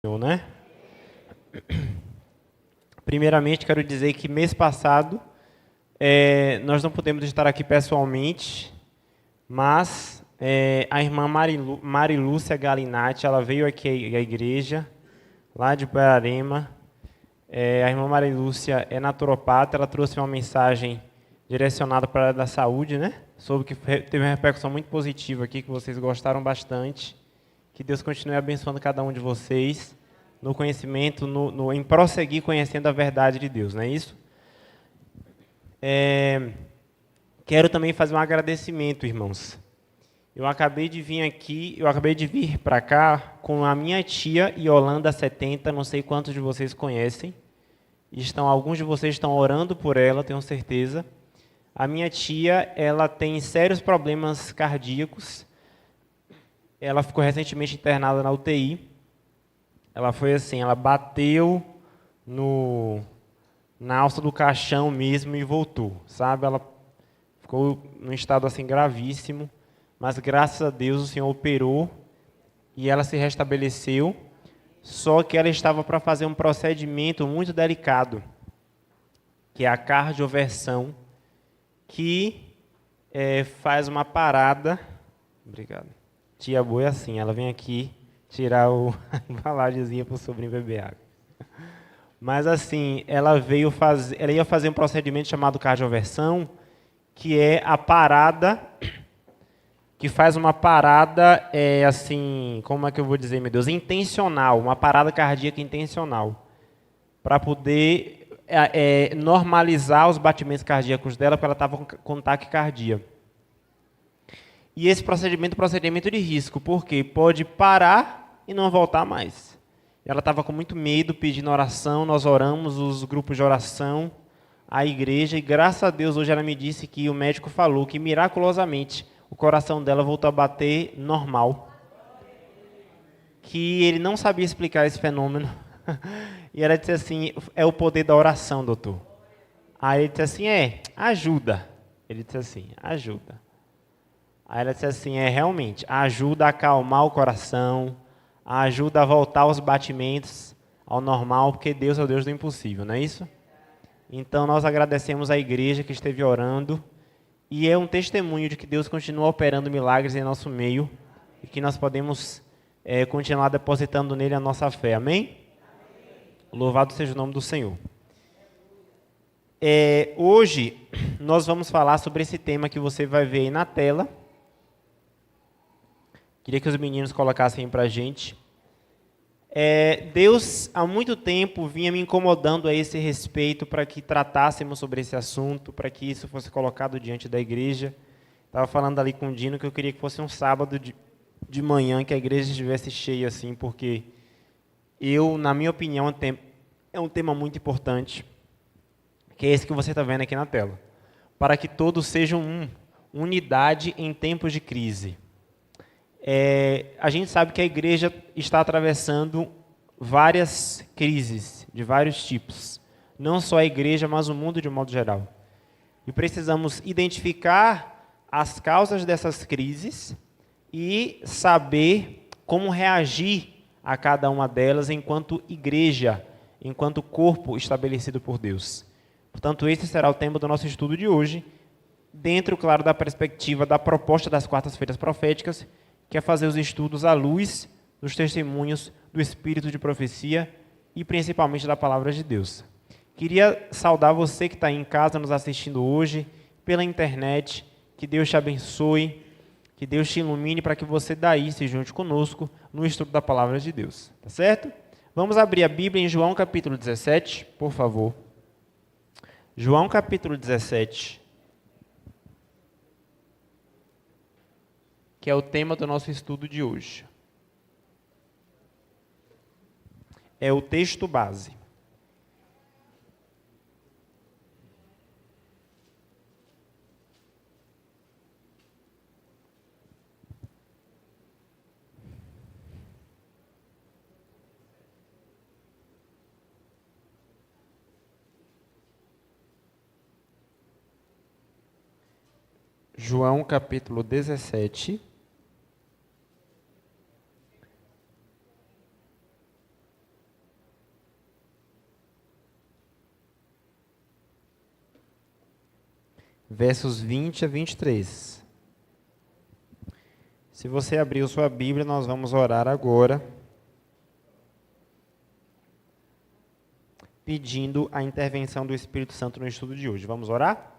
Senhor, né? Primeiramente, quero dizer que mês passado nós não pudemos estar aqui pessoalmente, mas a irmã Marilúcia Galinatti, ela veio aqui à igreja, lá de Guararema. A irmã Marilúcia é naturopata, ela trouxe uma mensagem direcionada para a área da saúde, né? Soube que teve uma repercussão muito positiva aqui, que vocês gostaram bastante. Que Deus continue abençoando cada um de vocês no conhecimento, em prosseguir conhecendo a verdade de Deus, não é isso? Quero também fazer um agradecimento, irmãos. Eu acabei de vir para cá com a minha tia Yolanda 70, não sei quantos de vocês conhecem. Alguns de vocês estão orando por ela, tenho certeza. A minha tia, ela tem sérios problemas cardíacos. Ela ficou recentemente internada na UTI. Ela foi assim, ela bateu na alça do caixão mesmo e voltou, sabe? Ela ficou num estado assim gravíssimo, mas graças a Deus o Senhor operou e ela se restabeleceu. Só que ela estava para fazer um procedimento muito delicado, que é a cardioversão, que faz uma parada. Obrigado. Tia boa é assim, ela vem aqui tirar a embalagemzinha para o sobrinho beber água. Mas assim, ela ia fazer um procedimento chamado cardioversão, que é a parada, que faz uma parada, assim, como é que eu vou dizer, meu Deus, intencional, uma parada cardíaca intencional, para poder normalizar os batimentos cardíacos dela, porque ela estava com taquicardia. E esse procedimento é um procedimento de risco, porque pode parar e não voltar mais. Ela estava com muito medo, pedindo oração, nós oramos, os grupos de oração, a igreja, e graças a Deus hoje ela me disse que o médico falou que miraculosamente o coração dela voltou a bater normal. Que ele não sabia explicar esse fenômeno. E ela disse assim, é o poder da oração, doutor. Aí ele disse assim, ajuda. Ele disse assim, ajuda. Aí ela disse assim, realmente, ajuda a acalmar o coração, ajuda a voltar os batimentos ao normal, porque Deus é o Deus do impossível, não é isso? Então nós agradecemos à igreja que esteve orando, e é um testemunho de que Deus continua operando milagres em nosso meio, e que nós podemos continuar depositando nele a nossa fé, amém? Louvado seja o nome do Senhor. Hoje nós vamos falar sobre esse tema que você vai ver aí na tela. Queria que os meninos colocassem para a gente. Deus, há muito tempo, vinha me incomodando a esse respeito para que tratássemos sobre esse assunto, para que isso fosse colocado diante da igreja. Estava falando ali com o Dino que eu queria que fosse um sábado de manhã, que a igreja estivesse cheia assim, porque na minha opinião, é um tema muito importante, que é esse que você está vendo aqui na tela. Para que todos sejam unidade em tempos de crise. A gente sabe que a igreja está atravessando várias crises, de vários tipos. Não só a igreja, mas o mundo de um modo geral. E precisamos identificar as causas dessas crises e saber como reagir a cada uma delas enquanto igreja, enquanto corpo estabelecido por Deus. Portanto, esse será o tema do nosso estudo de hoje, dentro, claro, da perspectiva da proposta das quartas-feiras proféticas, que é fazer os estudos à luz dos testemunhos do Espírito de profecia e principalmente da Palavra de Deus. Queria saudar você que está aí em casa nos assistindo hoje, pela internet, que Deus te abençoe, que Deus te ilumine para que você daí se junte conosco no estudo da Palavra de Deus. Tá certo? Vamos abrir a Bíblia em João capítulo 17, por favor. João capítulo 17. Que é o tema do nosso estudo de hoje. É o texto base. João capítulo 17. versos 20 a 23. Se você abriu sua Bíblia, nós vamos orar agora, pedindo a intervenção do Espírito Santo no estudo de hoje. Vamos orar?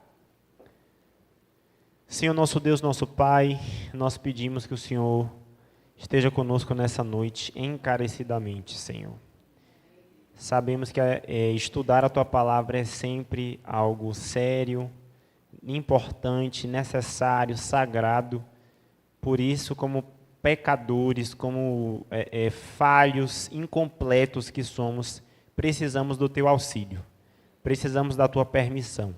Senhor, nosso Deus, nosso Pai, nós pedimos que o Senhor esteja conosco nessa noite, encarecidamente, Senhor. Sabemos que estudar a Tua Palavra é sempre algo sério, importante, necessário, sagrado. Por isso, como pecadores, como falhos, incompletos que somos, precisamos do Teu auxílio, precisamos da Tua permissão.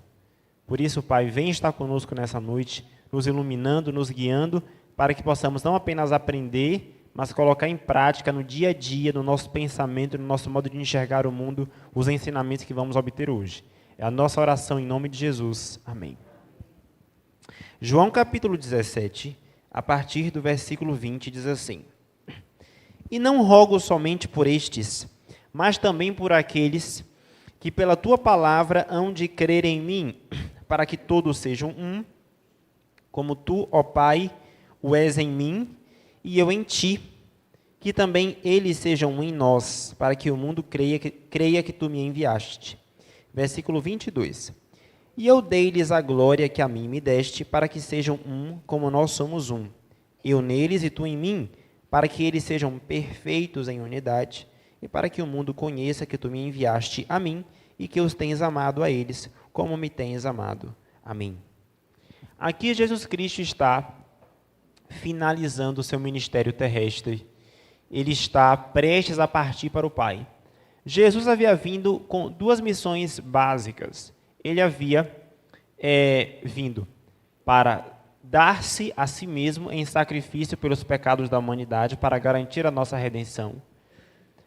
Por isso, Pai, vem estar conosco nessa noite, nos iluminando, nos guiando, para que possamos não apenas aprender, mas colocar em prática no dia a dia, no nosso pensamento, no nosso modo de enxergar o mundo, os ensinamentos que vamos obter hoje. É a nossa oração em nome de Jesus. Amém. João capítulo 17, a partir do versículo 20, diz assim: E não rogo somente por estes, mas também por aqueles que pela Tua palavra hão de crer em mim, para que todos sejam um, como Tu, ó Pai, o és em mim, e eu em Ti, que também eles sejam um em nós, para que o mundo creia que Tu me enviaste. Versículo 22. E eu dei-lhes a glória que a mim me deste, para que sejam um, como nós somos um. Eu neles e Tu em mim, para que eles sejam perfeitos em unidade, e para que o mundo conheça que Tu me enviaste a mim, e que os tens amado a eles, como me tens amado. Amém. Aqui Jesus Cristo está finalizando o seu ministério terrestre. Ele está prestes a partir para o Pai. Jesus havia vindo com duas missões básicas. Ele havia vindo para dar-se a si mesmo em sacrifício pelos pecados da humanidade, para garantir a nossa redenção.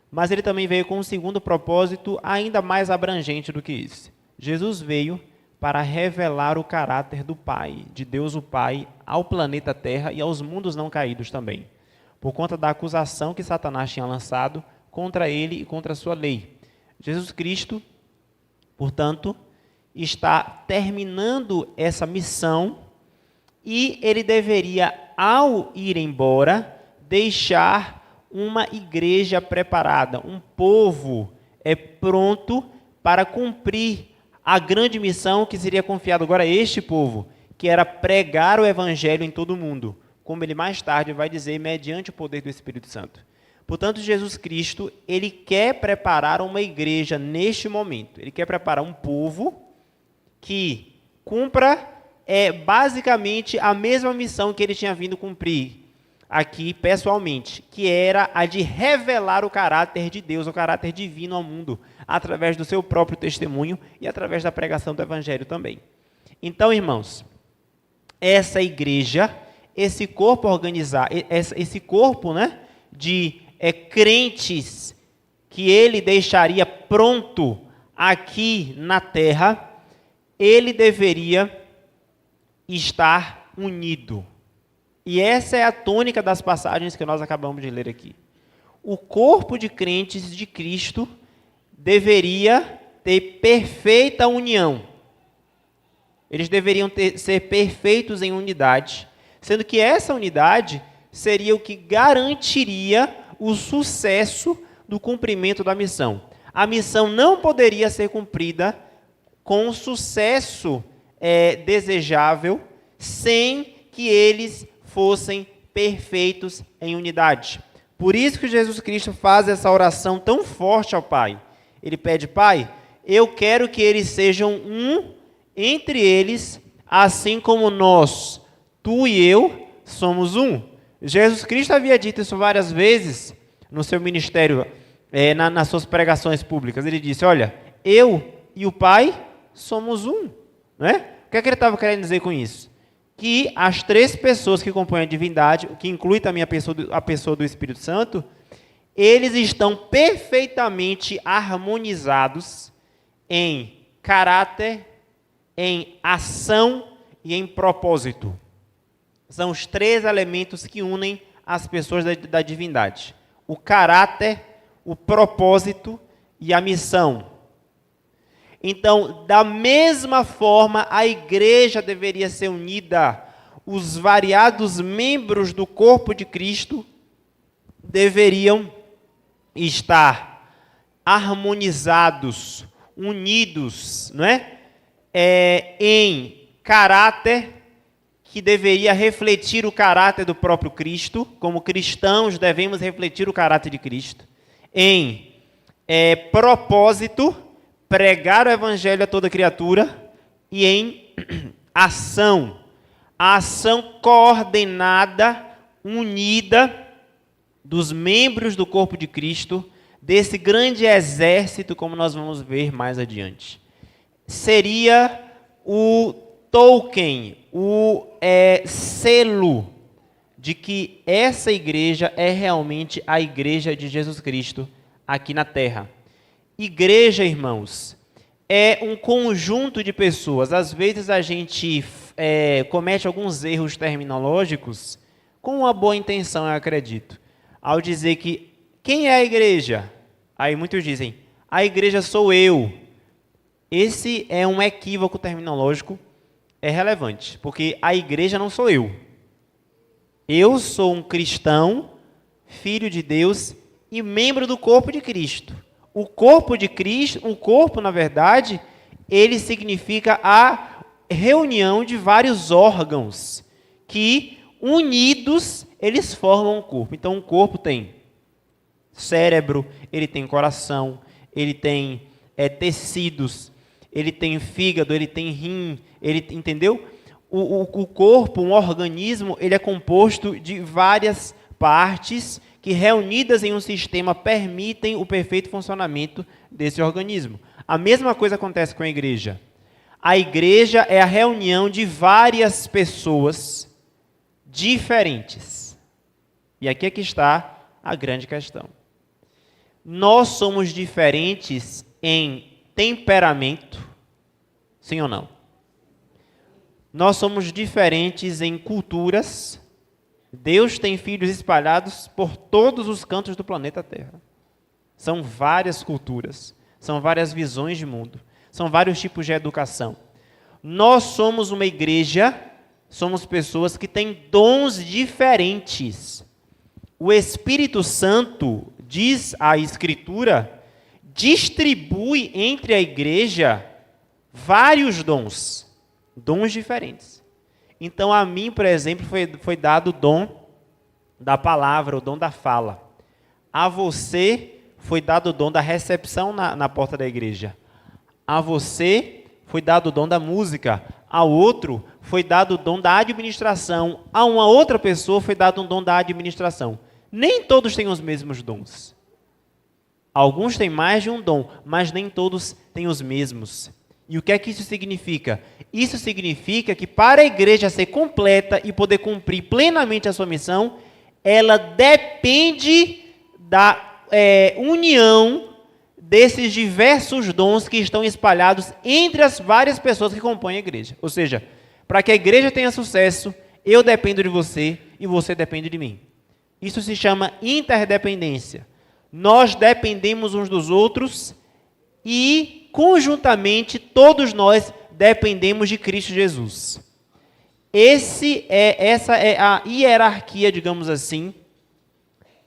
Mas ele também veio com um segundo propósito ainda mais abrangente do que isso. Jesus veio para revelar o caráter do Pai, de Deus o Pai, ao planeta Terra e aos mundos não caídos também, por conta da acusação que Satanás tinha lançado contra ele e contra a sua lei. Jesus Cristo, portanto, está terminando essa missão e ele deveria, ao ir embora, deixar uma igreja preparada, um povo pronto para cumprir a grande missão que seria confiada agora a este povo, que era pregar o evangelho em todo o mundo, como ele mais tarde vai dizer, mediante o poder do Espírito Santo. Portanto, Jesus Cristo, ele quer preparar uma igreja neste momento. Ele quer preparar um povo que cumpra basicamente a mesma missão que ele tinha vindo cumprir aqui pessoalmente, que era a de revelar o caráter de Deus, o caráter divino ao mundo, através do seu próprio testemunho e através da pregação do evangelho também. Então, irmãos, essa igreja, esse corpo organizado, esse corpo, de crentes que ele deixaria pronto aqui na terra, ele deveria estar unido. E essa é a tônica das passagens que nós acabamos de ler aqui. O corpo de crentes de Cristo deveria ter perfeita união. Eles deveriam ser perfeitos em unidade, sendo que essa unidade seria o que garantiria o sucesso do cumprimento da missão. A missão não poderia ser cumprida com o sucesso desejável sem que eles fossem perfeitos em unidade. Por isso que Jesus Cristo faz essa oração tão forte ao Pai. Ele pede: Pai, eu quero que eles sejam um entre eles, assim como nós, Tu e eu, somos um. Jesus Cristo havia dito isso várias vezes no seu ministério, nas suas pregações públicas. Ele disse: olha, eu e o Pai somos um. Não é? O que é que ele estava querendo dizer com isso? Que as três pessoas que compõem a divindade, que inclui também a pessoa do Espírito Santo, eles estão perfeitamente harmonizados em caráter, em ação e em propósito. São os três elementos que unem as pessoas da divindade: o caráter, o propósito e a missão. Então, da mesma forma, a igreja deveria ser unida. Os variados membros do corpo de Cristo deveriam estar harmonizados, unidos, não é? Em caráter, que deveria refletir o caráter do próprio Cristo. Como cristãos, devemos refletir o caráter de Cristo. Em propósito, pregar o evangelho a toda criatura. E em ação, a ação coordenada, unida, dos membros do corpo de Cristo, desse grande exército, como nós vamos ver mais adiante. Seria o token, o selo de que essa igreja é realmente a igreja de Jesus Cristo aqui na terra. Igreja, irmãos, é um conjunto de pessoas. Às vezes a gente comete alguns erros terminológicos com uma boa intenção, eu acredito. Ao dizer que, quem é a igreja? Aí muitos dizem, a igreja sou eu. Esse é um equívoco terminológico relevante, porque a igreja não sou eu. Eu sou um cristão, filho de Deus e membro do corpo de Cristo. O corpo de Cristo, o corpo, na verdade, ele significa a reunião de vários órgãos que, unidos, eles formam um corpo. Então, um corpo tem cérebro, ele tem coração, ele tem tecidos, ele tem fígado, ele tem rim, entendeu? O corpo, um organismo, ele é composto de várias partes que, reunidas em um sistema, permitem o perfeito funcionamento desse organismo. A mesma coisa acontece com a igreja. A igreja é a reunião de várias pessoas diferentes. E aqui é que está a grande questão. Nós somos diferentes em temperamento, sim ou não? Nós somos diferentes em culturas. Deus tem filhos espalhados por todos os cantos do planeta Terra. São várias culturas, são várias visões de mundo, são vários tipos de educação. Nós somos uma igreja, somos pessoas que têm dons diferentes. O Espírito Santo, diz a Escritura, distribui entre a igreja vários dons diferentes. Então, a mim, por exemplo, foi dado o dom da palavra, o dom da fala. A você foi dado o dom da recepção na porta da igreja. A você foi dado o dom da música. A outro foi dado o dom da administração. A uma outra pessoa foi dado um dom da administração. Nem todos têm os mesmos dons. Alguns têm mais de um dom, mas nem todos têm os mesmos. E o que é que isso significa? Isso significa que, para a igreja ser completa e poder cumprir plenamente a sua missão, ela depende da união desses diversos dons que estão espalhados entre as várias pessoas que compõem a igreja. Ou seja, para que a igreja tenha sucesso, eu dependo de você e você depende de mim. Isso se chama interdependência. Nós dependemos uns dos outros e, conjuntamente, todos nós dependemos de Cristo Jesus. Essa é a hierarquia, digamos assim,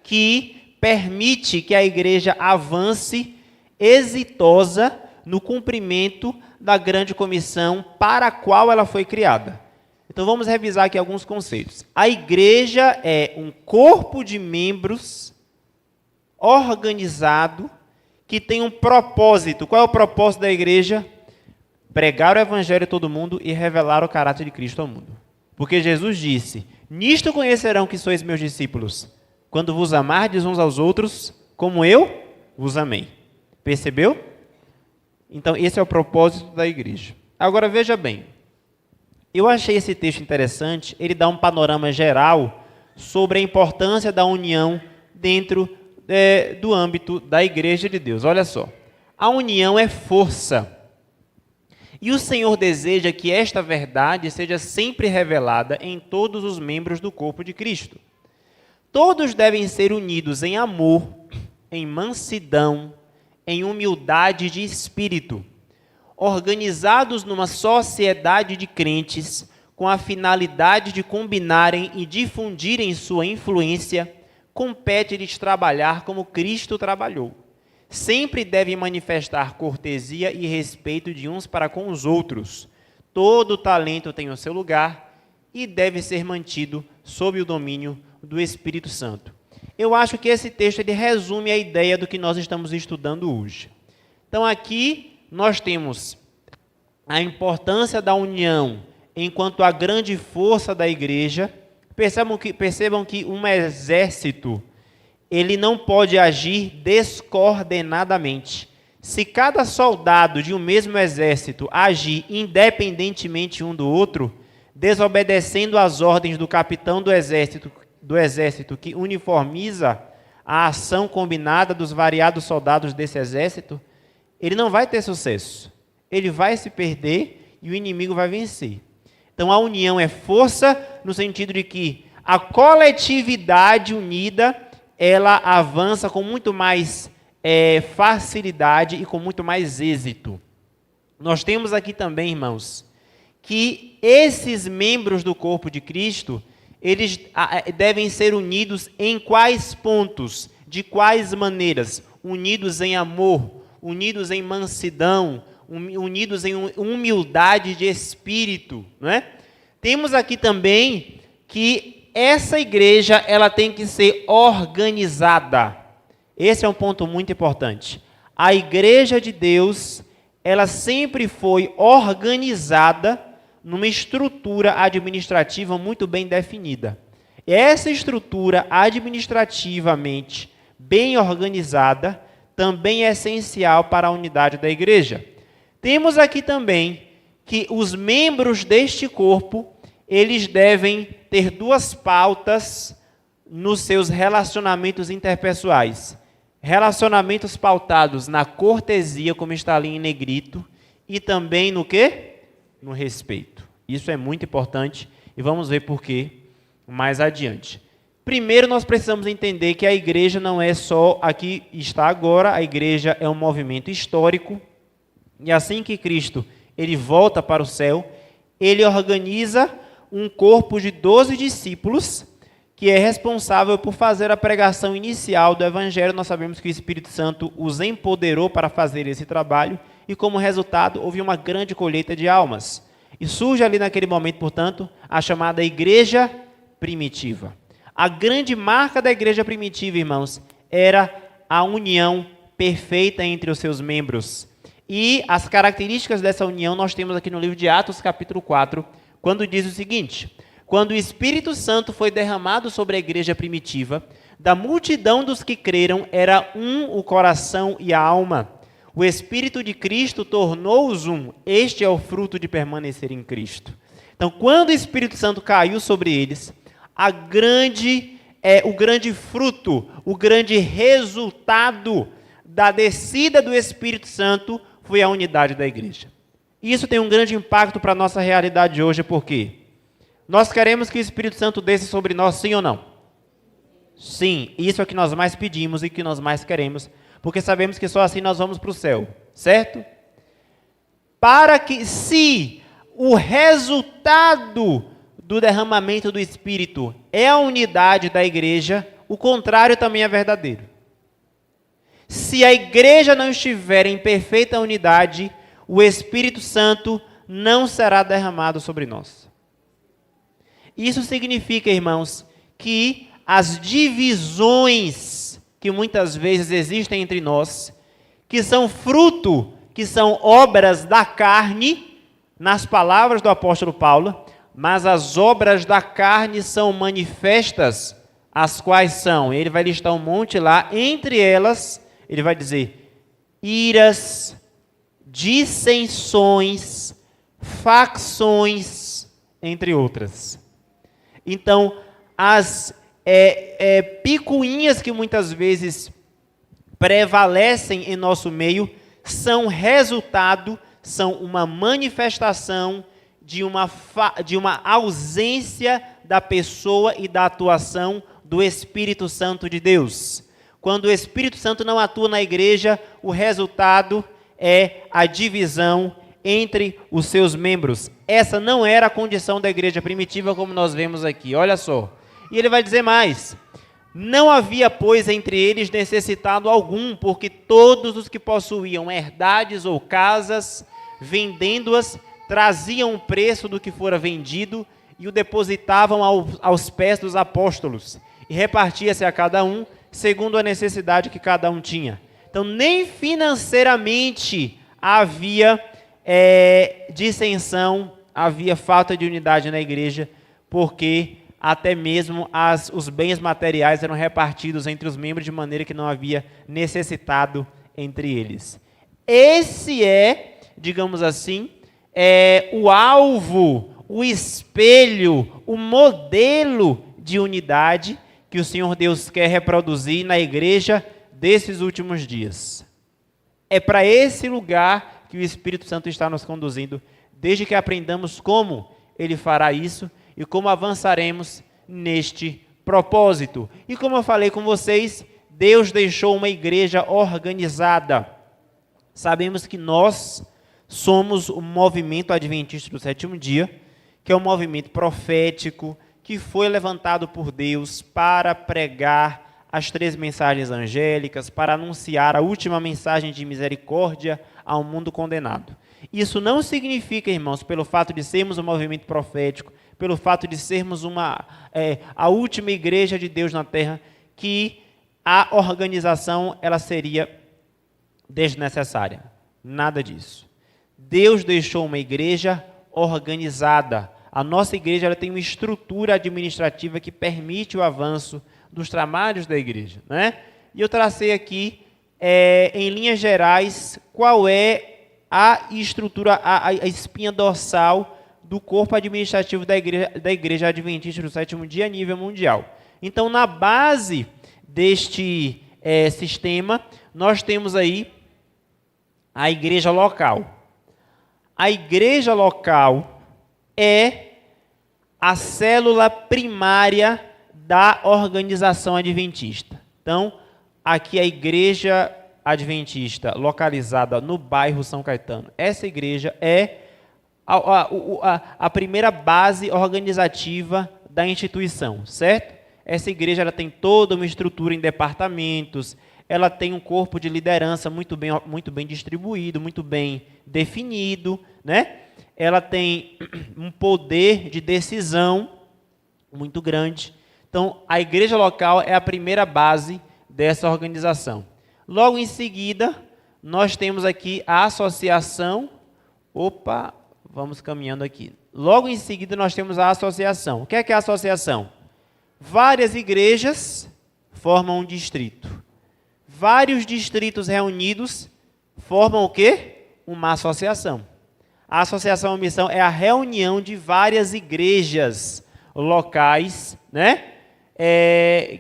que permite que a igreja avance exitosa no cumprimento da grande comissão para a qual ela foi criada. Então vamos revisar aqui alguns conceitos. A igreja é um corpo de membros organizado que tem um propósito. Qual é o propósito da igreja? Pregar o evangelho a todo mundo e revelar o caráter de Cristo ao mundo. Porque Jesus disse, nisto conhecerão que sois meus discípulos, quando vos amardes uns aos outros, como eu vos amei. Percebeu? Então, esse é o propósito da igreja. Agora, veja bem. Eu achei esse texto interessante. Ele dá um panorama geral sobre a importância da união dentro do âmbito da igreja de Deus. Olha só. A união é força. E o Senhor deseja que esta verdade seja sempre revelada em todos os membros do corpo de Cristo. Todos devem ser unidos em amor, em mansidão, em humildade de espírito. organizados numa sociedade de crentes, com a finalidade de combinarem e difundirem sua influência, compete-lhes trabalhar como Cristo trabalhou. Sempre devem manifestar cortesia e respeito de uns para com os outros. Todo talento tem o seu lugar e deve ser mantido sob o domínio do Espírito Santo. Eu acho que esse texto ele resume a ideia do que nós estamos estudando hoje. Então aqui nós temos a importância da união enquanto a grande força da igreja. Percebam que um exército ele não pode agir descoordenadamente. Se cada soldado de um mesmo exército agir independentemente um do outro, desobedecendo às ordens do capitão do exército que uniformiza a ação combinada dos variados soldados desse exército, ele não vai ter sucesso. Ele vai se perder e o inimigo vai vencer. Então a união é força no sentido de que a coletividade unida, ela avança com muito mais facilidade e com muito mais êxito. Nós temos aqui também, irmãos, que esses membros do corpo de Cristo, eles devem ser unidos em quais pontos? De quais maneiras? Unidos em amor, unidos em mansidão, unidos em humildade de espírito, não é? Temos aqui também que essa igreja ela tem que ser organizada. Esse é um ponto muito importante. A igreja de Deus, ela sempre foi organizada numa estrutura administrativa muito bem definida. Essa estrutura administrativamente bem organizada também é essencial para a unidade da igreja. Temos aqui também que os membros deste corpo, eles devem ter duas pautas nos seus relacionamentos interpessoais. Relacionamentos pautados na cortesia, como está ali em negrito, e também no quê? No respeito. Isso é muito importante e vamos ver por quê mais adiante. Primeiro, nós precisamos entender que a igreja não é só aqui está agora, a igreja é um movimento histórico, e assim que Cristo ele volta para o céu, ele organiza um corpo de 12 discípulos, que é responsável por fazer a pregação inicial do Evangelho. Nós sabemos que o Espírito Santo os empoderou para fazer esse trabalho, e como resultado, houve uma grande colheita de almas. E surge ali naquele momento, portanto, a chamada igreja primitiva. A grande marca da igreja primitiva, irmãos, era a união perfeita entre os seus membros. E as características dessa união nós temos aqui no livro de Atos, capítulo 4, quando diz o seguinte: quando o Espírito Santo foi derramado sobre a igreja primitiva, da multidão dos que creram era um o coração e a alma. O Espírito de Cristo tornou-os um. Este é o fruto de permanecer em Cristo. Então, quando o Espírito Santo caiu sobre eles, o grande fruto, o grande resultado da descida do Espírito Santo foi a unidade da igreja. Isso tem um grande impacto para a nossa realidade hoje, porque nós queremos que o Espírito Santo desça sobre nós, sim ou não? Sim, isso é o que nós mais pedimos e que nós mais queremos, porque sabemos que só assim nós vamos para o céu, certo? Para que, se o resultado do derramamento do Espírito é a unidade da igreja, o contrário também é verdadeiro. Se a igreja não estiver em perfeita unidade, o Espírito Santo não será derramado sobre nós. Isso significa, irmãos, que as divisões que muitas vezes existem entre nós, que são fruto, que são obras da carne, nas palavras do apóstolo Paulo, mas as obras da carne são manifestas, as quais são, ele vai listar um monte lá, entre elas, ele vai dizer, iras, dissensões, facções, entre outras. Então, as picuinhas que muitas vezes prevalecem em nosso meio são resultado, são uma manifestação de uma ausência da pessoa e da atuação do Espírito Santo de Deus. Quando o Espírito Santo não atua na igreja, o resultado é a divisão, entre os seus membros. Essa não era a condição da igreja primitiva, como nós vemos aqui. Olha só. E ele vai dizer mais. Não havia, pois, entre eles necessitado algum, porque todos os que possuíam herdades ou casas, vendendo-as, traziam o preço do que fora vendido e o depositavam aos pés dos apóstolos. E repartia-se a cada um, segundo a necessidade que cada um tinha. Então, nem financeiramente havia dissensão, havia falta de unidade na igreja, porque até mesmo os bens materiais eram repartidos entre os membros de maneira que não havia necessitado entre eles. Esse é, digamos assim, o alvo, o espelho, o modelo de unidade que o Senhor Deus quer reproduzir na igreja desses últimos dias. É para esse lugar que o Espírito Santo está nos conduzindo, desde que aprendamos como Ele fará isso e como avançaremos neste propósito. E como eu falei com vocês, Deus deixou uma igreja organizada. Sabemos que nós somos o movimento adventista do sétimo dia, que é um movimento profético, que foi levantado por Deus para pregar as 3 mensagens angélicas, para anunciar a última mensagem de misericórdia ao mundo condenado. Isso não significa, irmãos, pelo fato de sermos um movimento profético, pelo fato de sermos a última igreja de Deus na terra, que a organização ela seria desnecessária. Nada disso. Deus deixou uma igreja organizada. A nossa igreja ela tem uma estrutura administrativa que permite o avanço dos trabalhos da igreja, né? E eu tracei aqui, em linhas gerais, qual é a estrutura, a espinha dorsal do corpo administrativo da igreja adventista do sétimo dia a nível mundial. Então, na base deste sistema, nós temos aí a igreja local. A igreja local é a célula primária da organização adventista. Então, aqui a igreja adventista localizada no bairro São Caetano. Essa igreja é a primeira base organizativa da instituição, certo? Essa igreja ela tem toda uma estrutura em departamentos, ela tem um corpo de liderança muito bem distribuído, muito bem definido, né? Ela tem um poder de decisão muito grande. Então, a igreja local é a primeira base dessa organização. Logo em seguida, nós temos aqui a associação. Vamos caminhando aqui. Logo em seguida, nós temos a associação. O que é a associação? Várias igrejas formam um distrito. Vários distritos reunidos formam o quê? Uma associação. A associação à missão é a reunião de várias igrejas locais, né?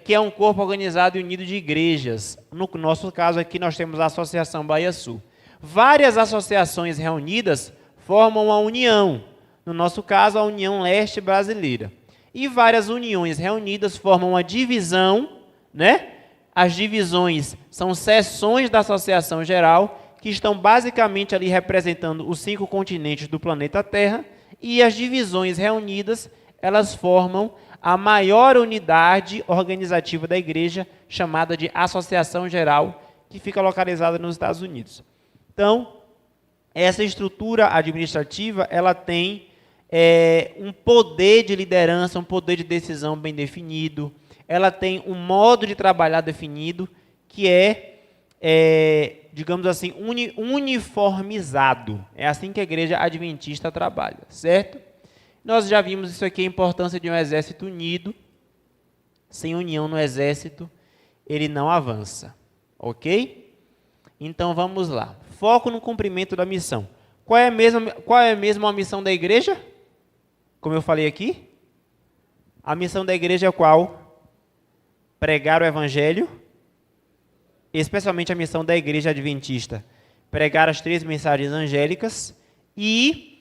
Que é um corpo organizado e unido de igrejas. No nosso caso aqui, nós temos a Associação Bahia Sul. Várias associações reunidas formam a União. No nosso caso, a União Leste Brasileira. E várias uniões reunidas formam a divisão, né? As divisões são seções da Associação Geral, que estão basicamente ali representando os 5 continentes do planeta Terra, e as divisões reunidas, elas formam a maior unidade organizativa da igreja, chamada de Associação Geral, que fica localizada nos Estados Unidos. Então, essa estrutura administrativa, ela tem um poder de liderança, um poder de decisão bem definido, ela tem um modo de trabalhar definido, que digamos assim, uniformizado. É assim que a igreja adventista trabalha, certo? Nós já vimos isso aqui, a importância de um exército unido. Sem união no exército, ele não avança. Ok? Então, vamos lá. Foco no cumprimento da missão. Qual é mesmo a missão da igreja? Como eu falei aqui. A missão da igreja é qual? Pregar o evangelho. Especialmente a missão da igreja adventista. Pregar as 3 mensagens angélicas e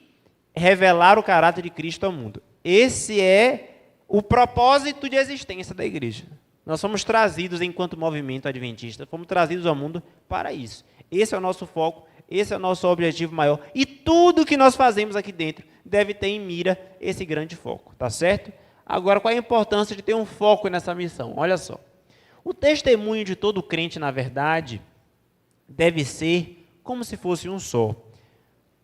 revelar o caráter de Cristo ao mundo. Esse é o propósito de existência da igreja. Nós somos trazidos, enquanto movimento adventista, fomos trazidos ao mundo para isso. Esse é o nosso foco, esse é o nosso objetivo maior. E tudo que nós fazemos aqui dentro deve ter em mira esse grande foco, tá certo? Agora, qual é a importância de ter um foco nessa missão? Olha só. O testemunho de todo crente, na verdade, deve ser como se fosse um só.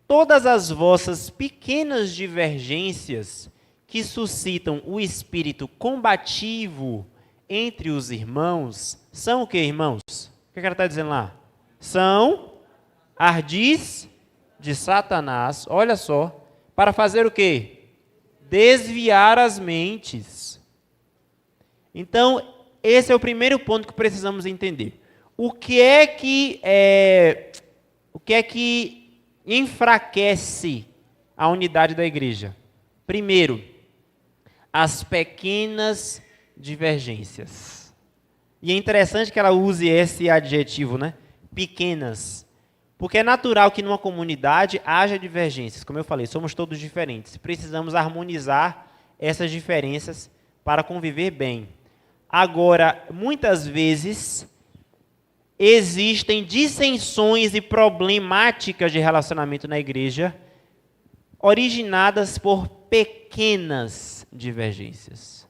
Todas as vossas pequenas divergências que suscitam o espírito combativo entre os irmãos, são o que, irmãos? O que ela está dizendo lá? São ardis de Satanás, olha só, para fazer o quê? Desviar as mentes. Então, esse é o primeiro ponto que precisamos entender. O que é que enfraquece a unidade da igreja? Primeiro, as pequenas divergências. E é interessante que ela use esse adjetivo, né? Pequenas. Porque é natural que numa comunidade haja divergências. Como eu falei, somos todos diferentes. Precisamos harmonizar essas diferenças para conviver bem. Agora, muitas vezes, existem dissensões e problemáticas de relacionamento na igreja originadas por pequenas divergências,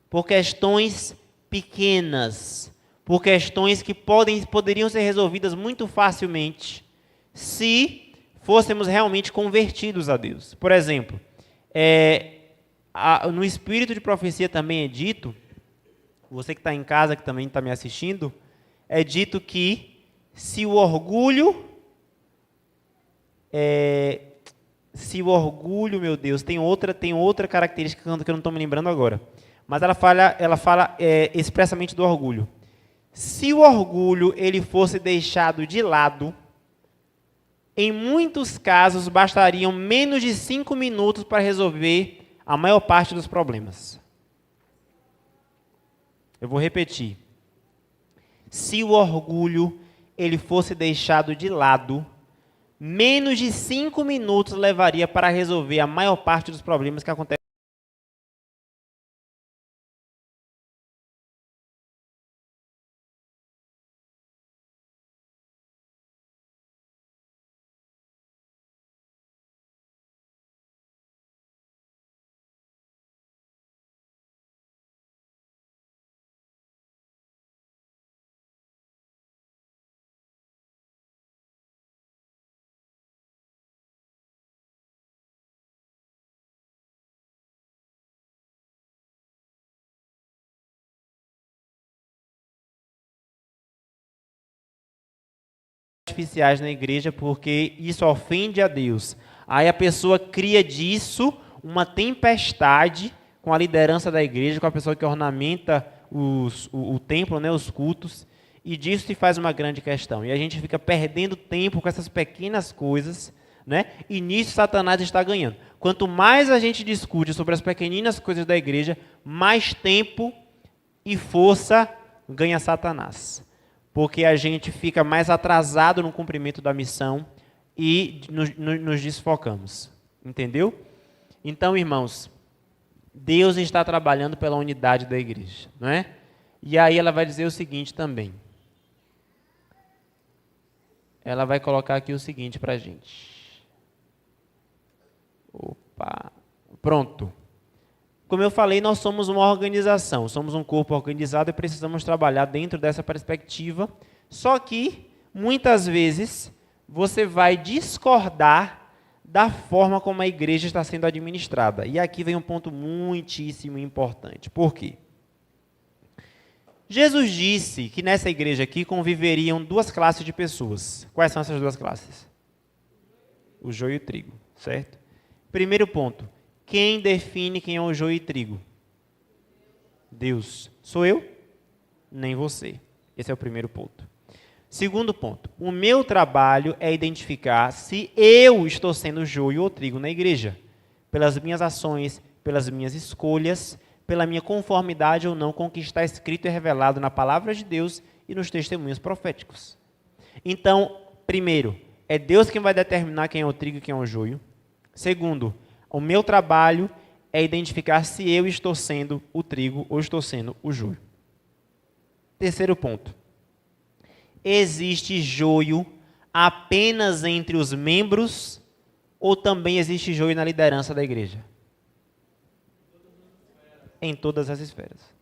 por questões pequenas, por questões que poderiam ser resolvidas muito facilmente se fôssemos realmente convertidos a Deus. Por exemplo, no espírito de profecia também é dito, você que está em casa, que também está me assistindo, é dito que se o orgulho, meu Deus, tem outra característica que eu não estou me lembrando agora, mas ela fala expressamente do orgulho. Se o orgulho ele fosse deixado de lado, em muitos casos bastariam menos de 5 minutos para resolver a maior parte dos problemas. Eu vou repetir. Se o orgulho ele fosse deixado de lado, menos de 5 minutos levaria para resolver a maior parte dos problemas que acontecem. Artificiais na igreja, porque isso ofende a Deus. Aí a pessoa cria disso uma tempestade com a liderança da igreja, com a pessoa que ornamenta o templo, né, os cultos, e disso se faz uma grande questão. E a gente fica perdendo tempo com essas pequenas coisas, né, e nisso Satanás está ganhando. Quanto mais a gente discute sobre as pequeninas coisas da igreja, mais tempo e força ganha Satanás. Porque a gente fica mais atrasado no cumprimento da missão e nos desfocamos. Entendeu? Então, irmãos, Deus está trabalhando pela unidade da igreja, não é? E aí ela vai dizer o seguinte também. Ela vai colocar aqui o seguinte para a gente. Opa, pronto. Como eu falei, nós somos uma organização, somos um corpo organizado e precisamos trabalhar dentro dessa perspectiva. Só que, muitas vezes, você vai discordar da forma como a igreja está sendo administrada. E aqui vem um ponto muitíssimo importante. Por quê? Jesus disse que nessa igreja aqui conviveriam duas classes de pessoas. Quais são essas duas classes? O joio e o trigo, certo? Primeiro ponto. Quem define quem é o joio e trigo? Deus. Sou eu? Nem você. Esse é o primeiro ponto. Segundo ponto. O meu trabalho é identificar se eu estou sendo joio ou trigo na igreja. Pelas minhas ações, pelas minhas escolhas, pela minha conformidade ou não com o que está escrito e revelado na palavra de Deus e nos testemunhos proféticos. Então, primeiro, é Deus quem vai determinar quem é o trigo e quem é o joio. Segundo, o meu trabalho é identificar se eu estou sendo o trigo ou estou sendo o joio. Terceiro ponto. Existe joio apenas entre os membros ou também existe joio na liderança da igreja? Em todas as esferas.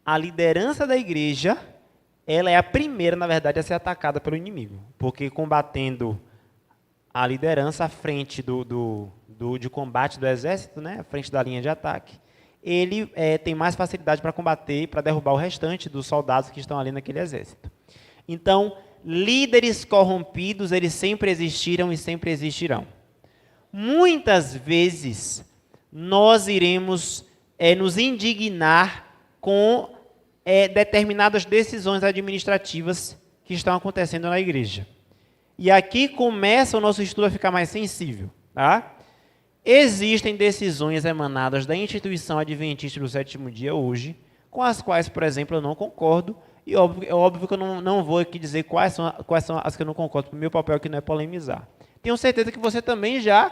A liderança da igreja, ela é a primeira, na verdade, a ser atacada pelo inimigo, porque combatendo a liderança à frente de combate do exército, né, à frente da linha de ataque, ele tem mais facilidade para combater, para derrubar o restante dos soldados que estão ali naquele exército. Então, líderes corrompidos, eles sempre existiram e sempre existirão. Muitas vezes, nós iremos nos indignar com determinadas decisões administrativas que estão acontecendo na igreja. E aqui começa o nosso estudo a ficar mais sensível. Tá? Existem decisões emanadas da instituição adventista do sétimo dia hoje, com as quais, por exemplo, eu não concordo, e é óbvio que eu não vou aqui dizer quais são as que eu não concordo, porque o meu papel aqui não é polemizar. Tenho certeza que você também já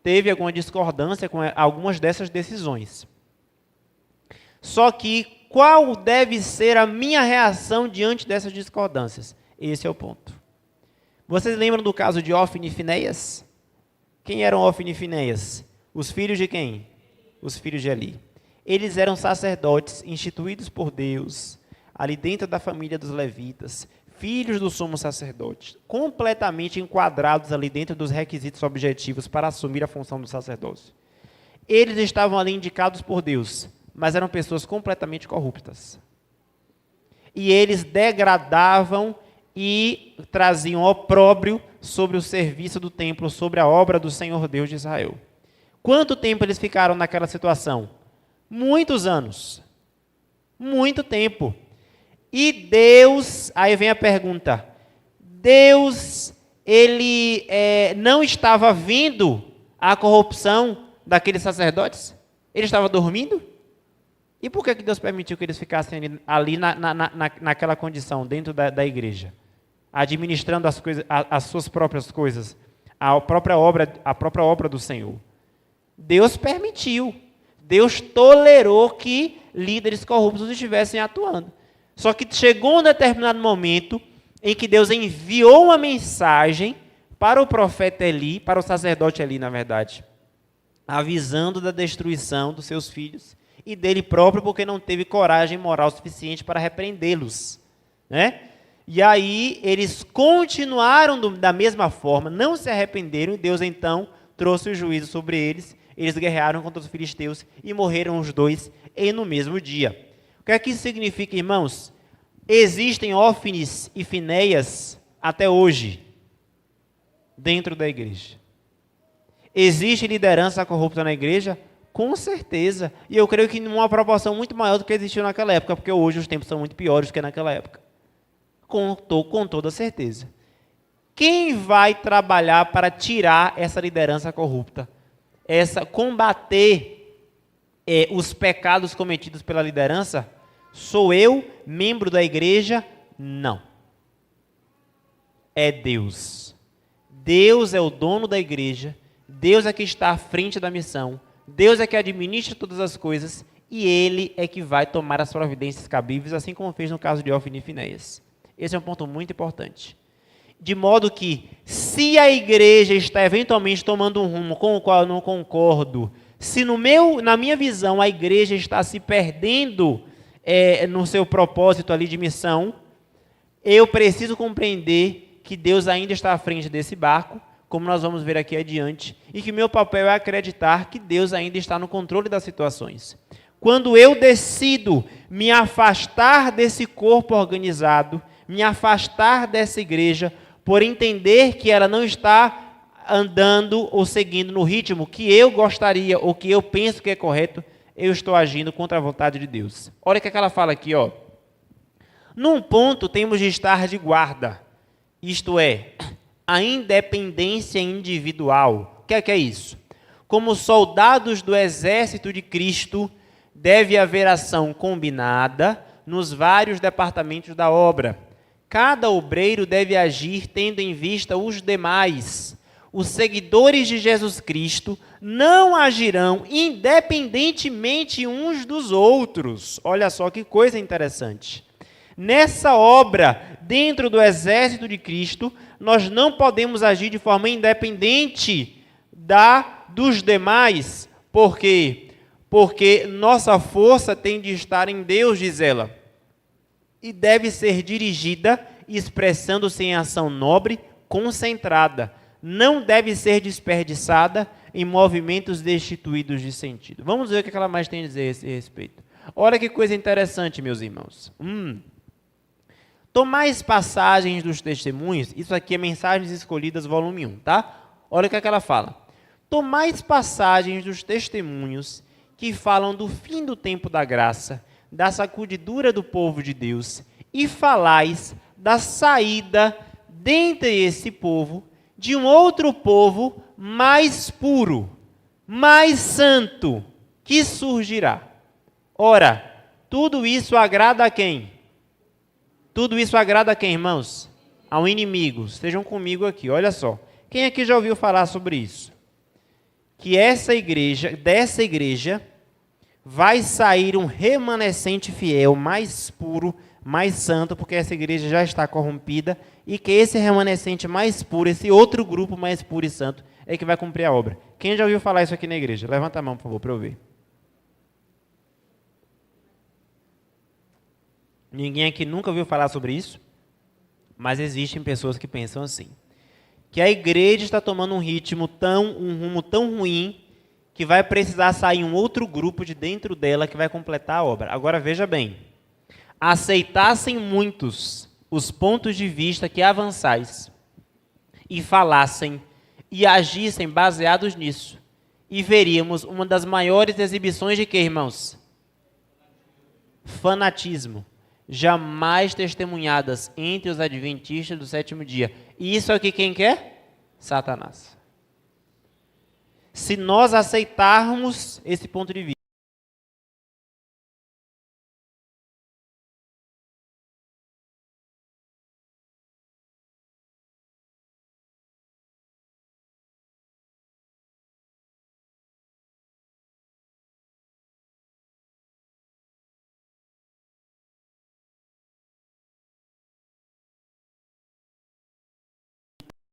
teve alguma discordância com algumas dessas decisões. Só que qual deve ser a minha reação diante dessas discordâncias? Esse é o ponto. Vocês lembram do caso de Hófni e Finéias? Quem eram Hófni e Finéias? Os filhos de quem? Os filhos de Eli. Eles eram sacerdotes instituídos por Deus, ali dentro da família dos levitas, filhos do sumo sacerdote, completamente enquadrados ali dentro dos requisitos objetivos para assumir a função do sacerdócio. Eles estavam ali indicados por Deus, mas eram pessoas completamente corruptas. E eles degradavam e traziam opróbrio sobre o serviço do templo, sobre a obra do Senhor Deus de Israel. Quanto tempo eles ficaram naquela situação? Muitos anos. Muito tempo. E Deus, aí vem a pergunta, Deus, ele não estava vendo a corrupção daqueles sacerdotes? Ele estava dormindo? E por que Deus permitiu que eles ficassem ali naquela condição, dentro da igreja? Administrando as coisas, as suas próprias coisas, a própria obra do Senhor. Deus permitiu. Deus tolerou que líderes corruptos estivessem atuando. Só que chegou um determinado momento em que Deus enviou uma mensagem para o profeta Eli, para o sacerdote Eli, na verdade, avisando da destruição dos seus filhos e dele próprio, porque não teve coragem moral suficiente para repreendê-los, né? E aí eles continuaram da mesma forma, não se arrependeram, e Deus então trouxe o juízo sobre eles. Eles guerrearam contra os filisteus e morreram os dois no mesmo dia. O que é que isso significa, irmãos? Existem Hófnis e Finéias até hoje dentro da igreja. Existe liderança corrupta na igreja? Com certeza. E eu creio que em uma proporção muito maior do que existiu naquela época, porque hoje os tempos são muito piores do que naquela época. Com toda certeza. Quem vai trabalhar para tirar essa liderança corrupta? Combater os pecados cometidos pela liderança? Sou eu, membro da igreja? Não. É Deus. Deus é o dono da igreja. Deus é que está à frente da missão. Deus é que administra todas as coisas. E Ele é que vai tomar as providências cabíveis, assim como fez no caso de Hófni e Finéias. Esse é um ponto muito importante. De modo que, se a igreja está eventualmente tomando um rumo com o qual eu não concordo, se na minha visão a igreja está se perdendo no seu propósito ali de missão, eu preciso compreender que Deus ainda está à frente desse barco, como nós vamos ver aqui adiante, e que meu papel é acreditar que Deus ainda está no controle das situações. Quando eu decido me afastar desse corpo organizado, me afastar dessa igreja, por entender que ela não está andando ou seguindo no ritmo que eu gostaria ou que eu penso que é correto, eu estou agindo contra a vontade de Deus. Olha o que ela fala aqui, ó. Num ponto temos de estar de guarda, isto é, a independência individual. O que é isso? Como soldados do exército de Cristo, deve haver ação combinada nos vários departamentos da obra. Cada obreiro deve agir tendo em vista os demais. Os seguidores de Jesus Cristo não agirão independentemente uns dos outros. Olha só que coisa interessante. Nessa obra, dentro do exército de Cristo, nós não podemos agir de forma independente dos demais. Por quê? Porque nossa força tem de estar em Deus, diz ela, e deve ser dirigida expressando-se em ação nobre, concentrada. Não deve ser desperdiçada em movimentos destituídos de sentido. Vamos ver o que ela mais tem a dizer a esse respeito. Olha que coisa interessante, meus irmãos. Tomais passagens dos testemunhos, isso aqui é Mensagens Escolhidas, volume 1, tá? Olha o que ela fala. Tomais passagens dos testemunhos que falam do fim do tempo da graça, da sacudidura do povo de Deus, e falais da saída dentre esse povo de um outro povo mais puro, mais santo, que surgirá. Ora, tudo isso agrada a quem? Tudo isso agrada a quem, irmãos? Ao inimigo. Estejam comigo aqui, olha só. Quem aqui já ouviu falar sobre isso? Que dessa igreja, vai sair um remanescente fiel, mais puro, mais santo, porque essa igreja já está corrompida, e que esse remanescente mais puro, esse outro grupo mais puro e santo, é que vai cumprir a obra. Quem já ouviu falar isso aqui na igreja? Levanta a mão, por favor, para eu ver. Ninguém aqui nunca ouviu falar sobre isso, mas existem pessoas que pensam assim. Que a igreja está tomando um rumo tão ruim, que vai precisar sair um outro grupo de dentro dela que vai completar a obra. Agora veja bem, aceitassem muitos os pontos de vista que avançais, e falassem e agissem baseados nisso, e veríamos uma das maiores exibições de quê, irmãos? Fanatismo. Jamais testemunhadas entre os adventistas do sétimo dia. E isso aqui quem quer? Satanás. Se nós aceitarmos esse ponto de vista,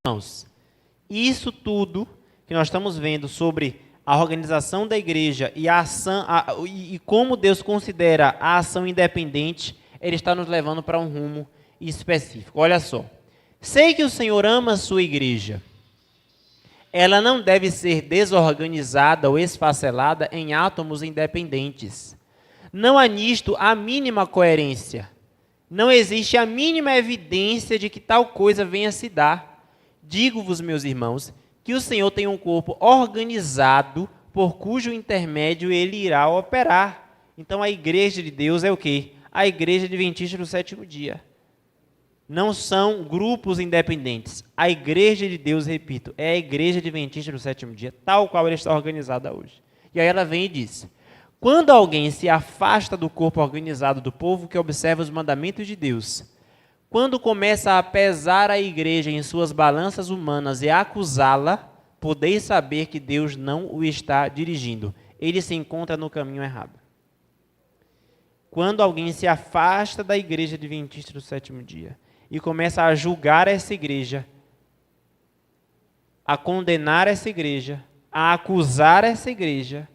irmãos, isso tudo que nós estamos vendo sobre a organização da igreja e a ação, e como Deus considera a ação independente, ele está nos levando para um rumo específico. Olha só. Sei que o Senhor ama a sua igreja. Ela não deve ser desorganizada ou esfacelada em átomos independentes. Não há nisto a mínima coerência. Não existe a mínima evidência de que tal coisa venha a se dar. Digo-vos, meus irmãos, que o Senhor tem um corpo organizado, por cujo intermédio ele irá operar. Então a igreja de Deus é o quê? A igreja adventista do sétimo dia. Não são grupos independentes. A igreja de Deus, repito, é a igreja adventista do sétimo dia, tal qual ela está organizada hoje. E aí ela vem e diz: quando alguém se afasta do corpo organizado do povo que observa os mandamentos de Deus, quando começa a pesar a igreja em suas balanças humanas e a acusá-la, podeis saber que Deus não o está dirigindo. Ele se encontra no caminho errado. Quando alguém se afasta da igreja adventista do sétimo dia e começa a julgar essa igreja, a condenar essa igreja, a acusar essa igreja,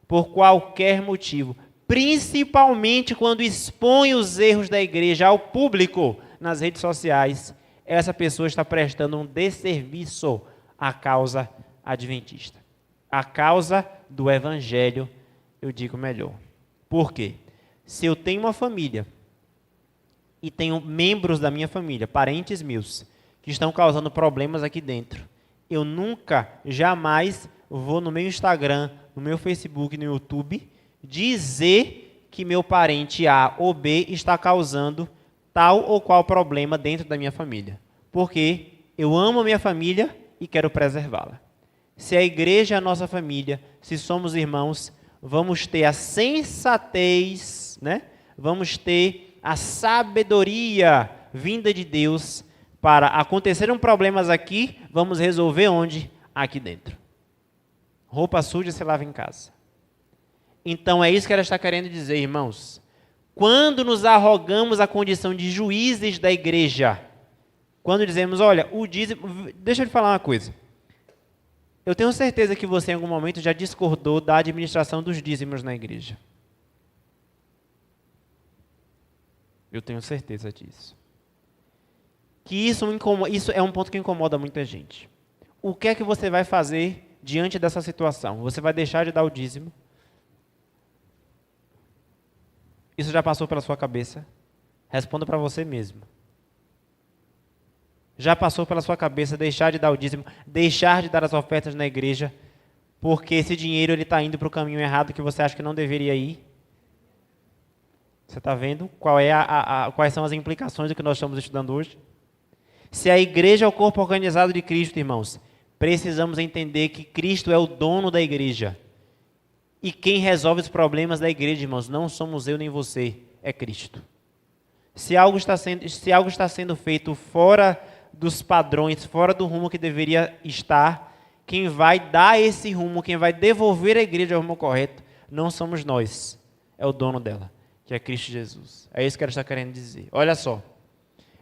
por qualquer motivo, principalmente quando expõe os erros da igreja ao público nas redes sociais, essa pessoa está prestando um desserviço à causa adventista. A causa do evangelho, eu digo melhor. Por quê? Se eu tenho uma família e tenho membros da minha família, parentes meus, que estão causando problemas aqui dentro, eu nunca, jamais vou no meu Instagram, no meu Facebook, no YouTube, dizer que meu parente A ou B está causando tal ou qual problema dentro da minha família. Porque eu amo a minha família e quero preservá-la. Se a igreja é a nossa família, se somos irmãos, vamos ter a sensatez, né? Vamos ter a sabedoria vinda de Deus para aconteceram problemas aqui, vamos resolver onde? Aqui dentro. Roupa suja se lava em casa. Então é isso que ela está querendo dizer, irmãos. Quando nos arrogamos a condição de juízes da igreja, quando dizemos, olha, o dízimo... Deixa eu te falar uma coisa. Eu tenho certeza que você em algum momento já discordou da administração dos dízimos na igreja. Eu tenho certeza disso. Que isso é um ponto que incomoda muita gente. O que é que você vai fazer diante dessa situação? Você vai deixar de dar o dízimo? Isso já passou pela sua cabeça? Responda para você mesmo. Já passou pela sua cabeça deixar de dar o dízimo, deixar de dar as ofertas na igreja, porque esse dinheiro está indo para o caminho errado que você acha que não deveria ir? Você está vendo quais são as implicações do que nós estamos estudando hoje? Se a igreja é o corpo organizado de Cristo, irmãos, precisamos entender que Cristo é o dono da igreja. E quem resolve os problemas da igreja, irmãos, não somos eu nem você, é Cristo. Se algo está sendo feito fora dos padrões, fora do rumo que deveria estar, quem vai dar esse rumo, quem vai devolver a igreja ao rumo correto, não somos nós, é o dono dela, que é Cristo Jesus. É isso que ela está querendo dizer. Olha só.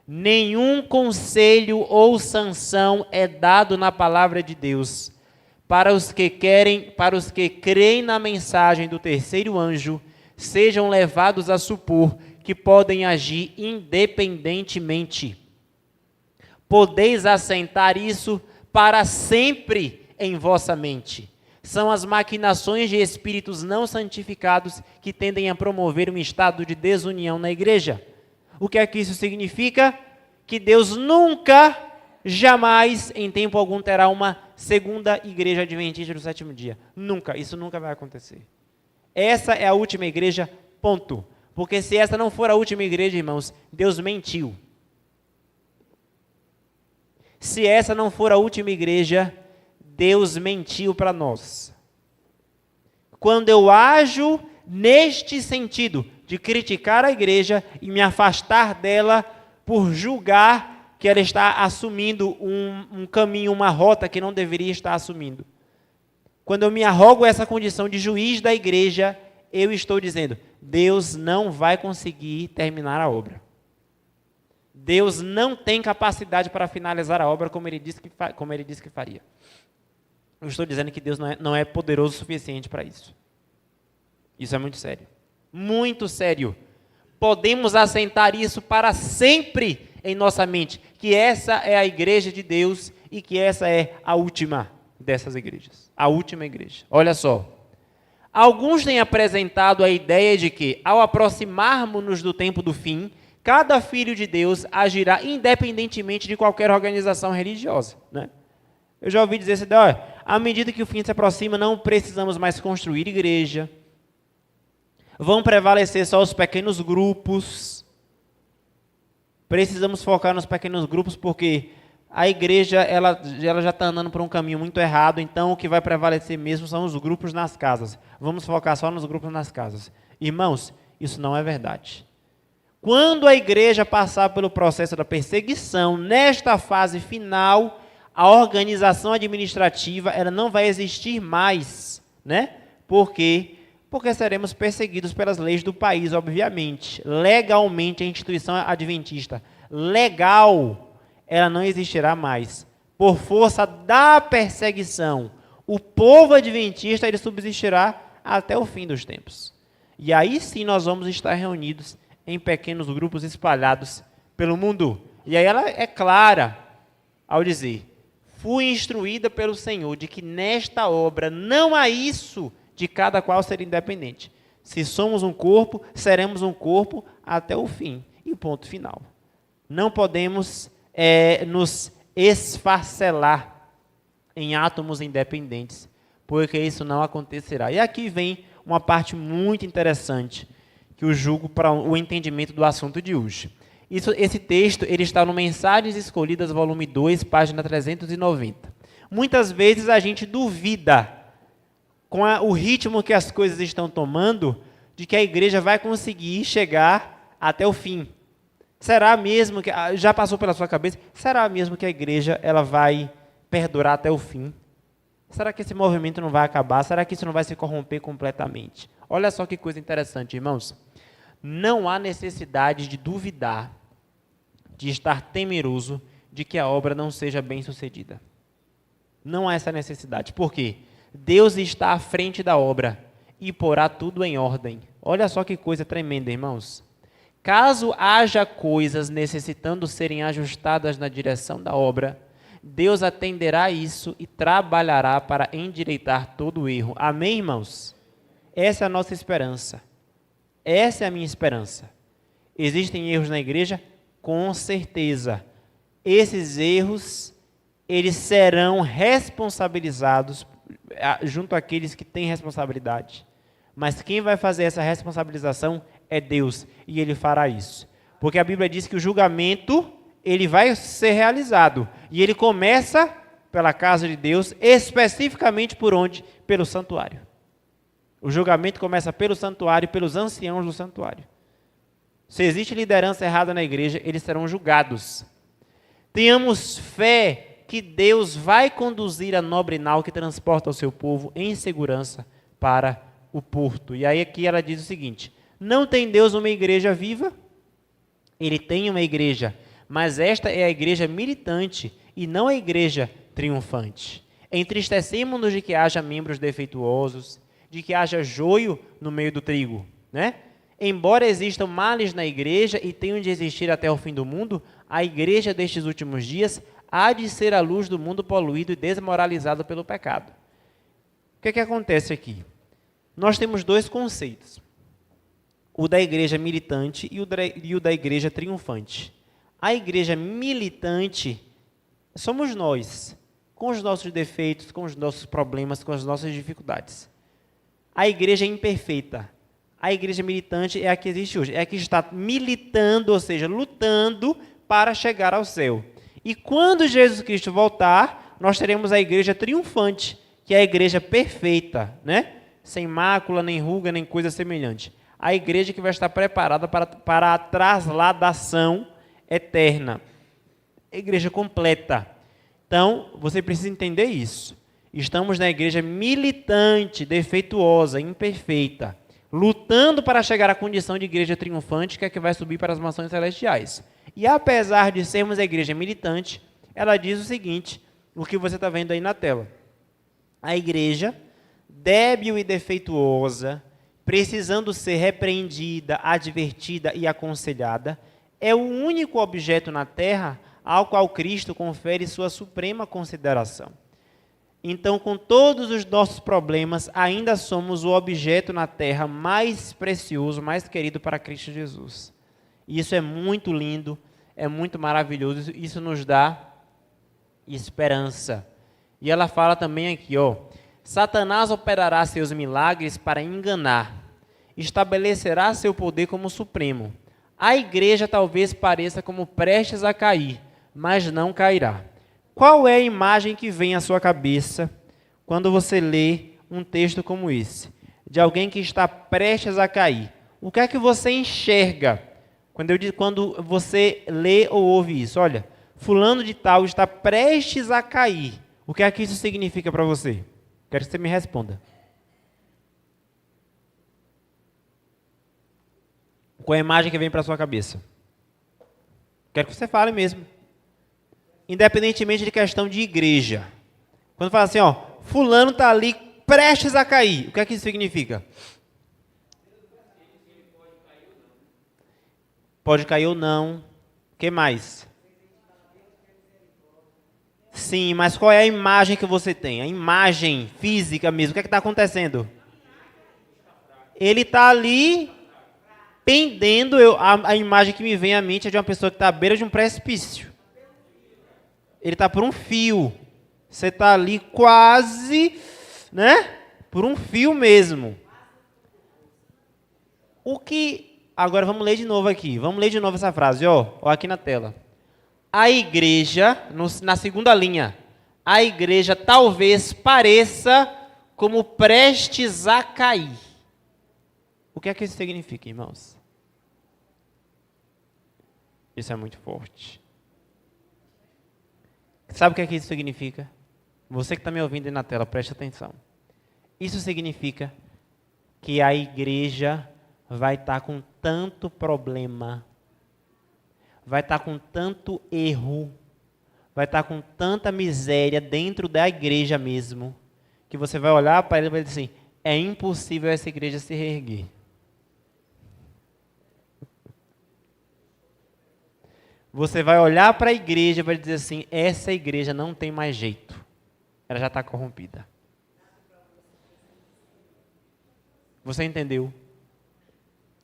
Nenhum conselho ou sanção é dado na palavra de Deus para os que creem na mensagem do terceiro anjo, sejam levados a supor que podem agir independentemente. Podeis assentar isso para sempre em vossa mente. São as maquinações de espíritos não santificados que tendem a promover um estado de desunião na igreja. O que é que isso significa? Que Deus nunca, jamais, em tempo algum, terá uma segunda igreja adventista do sétimo dia. Nunca, isso nunca vai acontecer. Essa é a última igreja, ponto. Porque se essa não for a última igreja, irmãos, Deus mentiu. Se essa não for a última igreja, Deus mentiu para nós. Quando eu ajo neste sentido, de criticar a igreja e me afastar dela por julgar que ela está assumindo um caminho, uma rota que não deveria estar assumindo. Quando eu me arrogo essa condição de juiz da igreja, eu estou dizendo, Deus não vai conseguir terminar a obra. Deus não tem capacidade para finalizar a obra como ele disse que faria. Eu estou dizendo que Deus não é poderoso o suficiente para isso. Isso é muito sério. Muito sério. Podemos assentar isso para sempre em nossa mente, que essa é a igreja de Deus e que essa é a última dessas igrejas. A última igreja. Olha só. Alguns têm apresentado a ideia de que, ao aproximarmos-nos do tempo do fim, cada filho de Deus agirá independentemente de qualquer organização religiosa, né? Eu já ouvi dizer assim, à medida que o fim se aproxima, não precisamos mais construir igreja, vão prevalecer só os pequenos grupos, precisamos focar nos pequenos grupos porque a igreja ela já está andando por um caminho muito errado, então o que vai prevalecer mesmo são os grupos nas casas. Vamos focar só nos grupos nas casas. Irmãos, isso não é verdade. Quando a igreja passar pelo processo da perseguição, nesta fase final, a organização administrativa ela não vai existir mais, né? Por quê? Porque seremos perseguidos pelas leis do país, obviamente. Legalmente, a instituição adventista, legal, ela não existirá mais. Por força da perseguição, o povo adventista ele subsistirá até o fim dos tempos. E aí sim nós vamos estar reunidos em pequenos grupos espalhados pelo mundo. E aí ela é clara ao dizer, fui instruída pelo Senhor de que nesta obra não há isso de cada qual ser independente. Se somos um corpo, seremos um corpo até o fim. E ponto final. Não podemos nos esfacelar em átomos independentes, porque isso não acontecerá. E aqui vem uma parte muito interessante, que eu julgo para o entendimento do assunto de hoje. Esse texto ele está no Mensagens Escolhidas, volume 2, página 390. Muitas vezes a gente duvida, com o ritmo que as coisas estão tomando, de que a igreja vai conseguir chegar até o fim. Será mesmo que, já passou pela sua cabeça, será mesmo que a igreja ela vai perdurar até o fim? Será que esse movimento não vai acabar? Será que isso não vai se corromper completamente? Olha só que coisa interessante, irmãos. não há necessidade de duvidar, de estar temeroso de que a obra não seja bem sucedida. Não há essa necessidade. Por quê? Deus está à frente da obra e porá tudo em ordem. Olha só que coisa tremenda, irmãos. Caso haja coisas necessitando serem ajustadas na direção da obra, Deus atenderá isso e trabalhará para endireitar todo o erro. Amém, irmãos? Essa é a nossa esperança. Essa é a minha esperança. Existem erros na igreja? Com certeza. Esses erros, eles serão responsabilizados junto àqueles que têm responsabilidade. Mas quem vai fazer essa responsabilização é Deus, e Ele fará isso. Porque a Bíblia diz que o julgamento, ele vai ser realizado, e ele começa pela casa de Deus, especificamente por onde? Pelo santuário. O julgamento começa pelo santuário, pelos anciãos do santuário. Se existe liderança errada na igreja, eles serão julgados. Tenhamos fé que Deus vai conduzir a nobre nau que transporta o seu povo em segurança para o porto. E aí aqui ela diz o seguinte: não tem Deus uma igreja viva? Ele tem uma igreja, mas esta é a igreja militante e não a igreja triunfante. Entristecemos-nos de que haja membros defeituosos, de que haja joio no meio do trigo, né? Embora existam males na igreja e tenham de existir até o fim do mundo, a igreja destes últimos dias há de ser a luz do mundo poluído e desmoralizado pelo pecado. O que é que acontece aqui? Nós temos dois conceitos: o da igreja militante e o da igreja triunfante. A igreja militante somos nós, com os nossos defeitos, com os nossos problemas, com as nossas dificuldades. A igreja imperfeita. A igreja militante é a que existe hoje, é a que está militando, ou seja, lutando para chegar ao céu. E quando Jesus Cristo voltar, nós teremos a igreja triunfante, que é a igreja perfeita, né? Sem mácula, nem ruga, nem coisa semelhante. A igreja que vai estar preparada para a trasladação eterna. A igreja completa. Então, você precisa entender isso. Estamos na igreja militante, defeituosa, imperfeita, lutando para chegar à condição de igreja triunfante, que é que vai subir para as mansões celestiais. E apesar de sermos a igreja militante, ela diz o seguinte, o que você está vendo aí na tela: a igreja débil e defeituosa, precisando ser repreendida, advertida e aconselhada, é o único objeto na terra ao qual Cristo confere sua suprema consideração. Então, com todos os nossos problemas, ainda somos o objeto na terra mais precioso, mais querido para Cristo Jesus. E isso é muito lindo, é muito maravilhoso, isso nos dá esperança. E ela fala também aqui, Satanás operará seus milagres para enganar, estabelecerá seu poder como supremo. A igreja talvez pareça como prestes a cair, mas não cairá. Qual é a imagem que vem à sua cabeça quando você lê um texto como esse? De alguém que está prestes a cair. O que é que você enxerga quando você lê ou ouve isso? Olha, fulano de tal está prestes a cair. O que é que isso significa para você? Quero que você me responda. Qual é a imagem que vem para a sua cabeça? Quero que você fale mesmo. Independentemente de questão de igreja. Quando fala assim, fulano está ali prestes a cair. O que é que isso significa? Pode cair ou não. O que mais? Sim, mas qual é a imagem que você tem? A imagem física mesmo. O que é que está acontecendo? Ele está ali pendendo. A imagem que me vem à mente é de uma pessoa que está à beira de um precipício. Ele está por um fio. Você está ali quase, né? Por um fio mesmo. Agora vamos ler de novo aqui. Vamos ler de novo essa frase, aqui na tela. A igreja, na segunda linha, a igreja talvez pareça como prestes a cair. O que é que isso significa, irmãos? Isso é muito forte. Sabe o que é que isso significa? Você que está me ouvindo aí na tela, preste atenção. Isso significa que a igreja vai estar com tanto problema, vai estar com tanto erro, vai estar com tanta miséria dentro da igreja mesmo, que você vai olhar para ele e vai dizer assim, é impossível essa igreja se reerguer. Você vai olhar para a igreja e vai dizer assim, essa igreja não tem mais jeito. Ela já está corrompida. Você entendeu?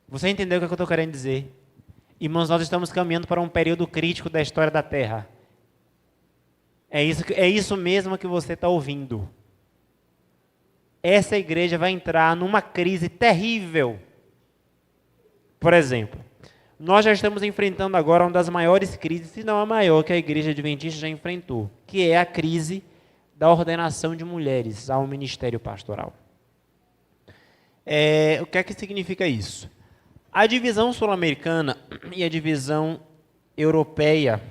Você entendeu o que eu estou querendo dizer? Irmãos, nós estamos caminhando para um período crítico da história da Terra. É isso mesmo que você está ouvindo. Essa igreja vai entrar numa crise terrível. Por exemplo, nós já estamos enfrentando agora uma das maiores crises, se não a maior, que a igreja adventista já enfrentou, que é a crise da ordenação de mulheres ao ministério pastoral. O que é que significa isso? A divisão sul-americana e a divisão europeia,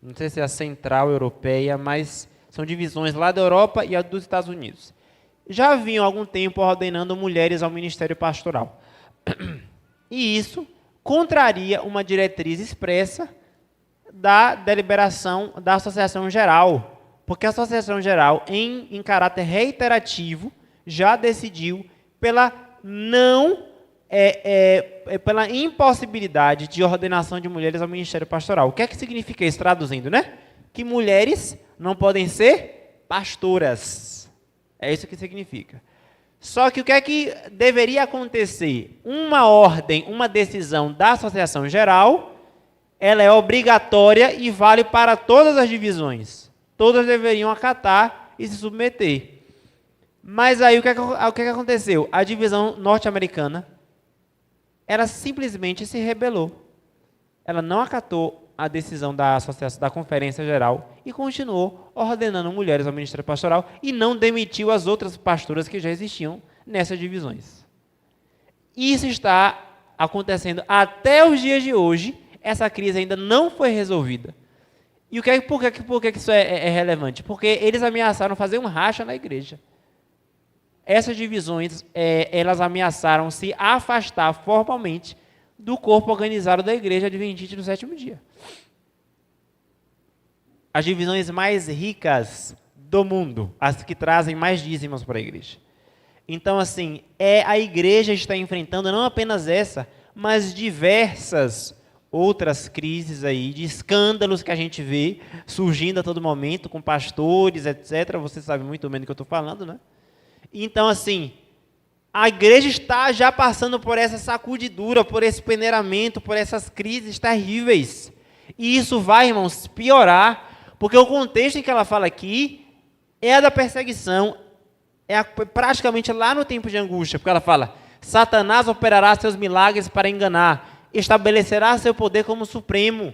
não sei se é a central europeia, mas são divisões lá da Europa e a dos Estados Unidos. Já vinham há algum tempo ordenando mulheres ao ministério pastoral. E isso contraria uma diretriz expressa da deliberação da Associação Geral, porque a Associação Geral, em caráter reiterativo, já decidiu pela pela impossibilidade de ordenação de mulheres ao ministério pastoral. O que é que significa isso, traduzindo, né? Que mulheres não podem ser pastoras. É isso que significa. Só que o que é que deveria acontecer? Uma ordem, uma decisão da Associação Geral, ela é obrigatória e vale para todas as divisões. Todas deveriam acatar e se submeter. Mas aí o que é que aconteceu? A divisão norte-americana, ela simplesmente se rebelou. Ela não acatou a decisão da associação, da Conferência Geral e continuou ordenando mulheres ao ministério pastoral e não demitiu as outras pastoras que já existiam nessas divisões. Isso está acontecendo até os dias de hoje. Essa crise ainda não foi resolvida. E por que isso é relevante? Porque eles ameaçaram fazer um racha na igreja. Essas divisões, elas ameaçaram se afastar formalmente do corpo organizado da igreja adventista do sétimo dia. As divisões mais ricas do mundo, as que trazem mais dízimos para a igreja. Então, assim, a igreja está enfrentando não apenas essa, mas diversas outras crises aí, de escândalos que a gente vê surgindo a todo momento, com pastores, etc. Você sabe muito bem do que eu estou falando, né? Então, assim, a igreja está já passando por essa sacudidura, por esse peneiramento, por essas crises terríveis. E isso vai, irmãos, piorar, porque o contexto em que ela fala aqui é a da perseguição, praticamente lá no tempo de angústia, porque ela fala, Satanás operará seus milagres para enganar, estabelecerá seu poder como supremo.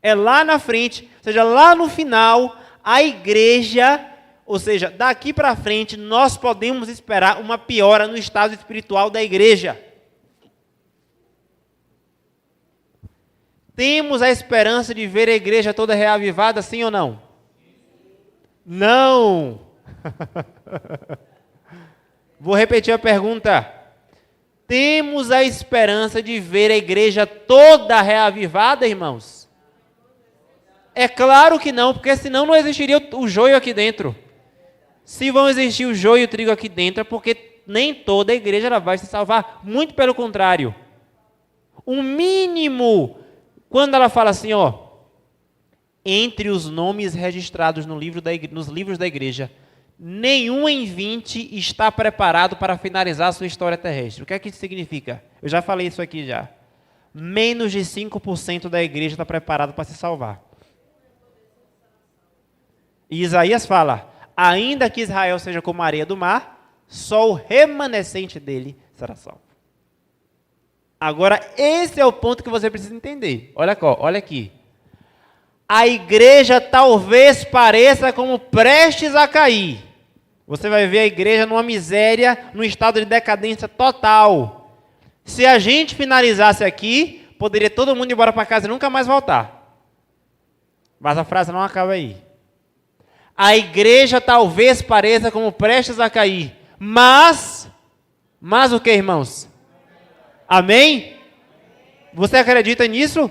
É lá na frente, ou seja, lá no final, a igreja... Ou seja, daqui para frente, nós podemos esperar uma piora no estado espiritual da igreja. Temos a esperança de ver a igreja toda reavivada, sim ou não? Não! Vou repetir a pergunta. Temos a esperança de ver a igreja toda reavivada, irmãos? É claro que não, porque senão não existiria o joio aqui dentro. Se vão existir o joio e o trigo aqui dentro, é porque nem toda a igreja ela vai se salvar. Muito pelo contrário. O mínimo, quando ela fala assim, entre os nomes registrados nos livros da igreja, nenhum em 20 está preparado para finalizar a sua história terrestre. O que é que isso significa? Eu já falei isso aqui já. Menos de 5% da igreja está preparado para se salvar. E Isaías fala... Ainda que Israel seja como a areia do mar, só o remanescente dele será salvo. Agora, esse é o ponto que você precisa entender. Olha aqui. A igreja talvez pareça como prestes a cair. Você vai ver a igreja numa miséria, num estado de decadência total. Se a gente finalizasse aqui, poderia todo mundo ir embora para casa e nunca mais voltar. Mas a frase não acaba aí. A igreja talvez pareça como prestes a cair, mas o que, irmãos? Amém? Você acredita nisso?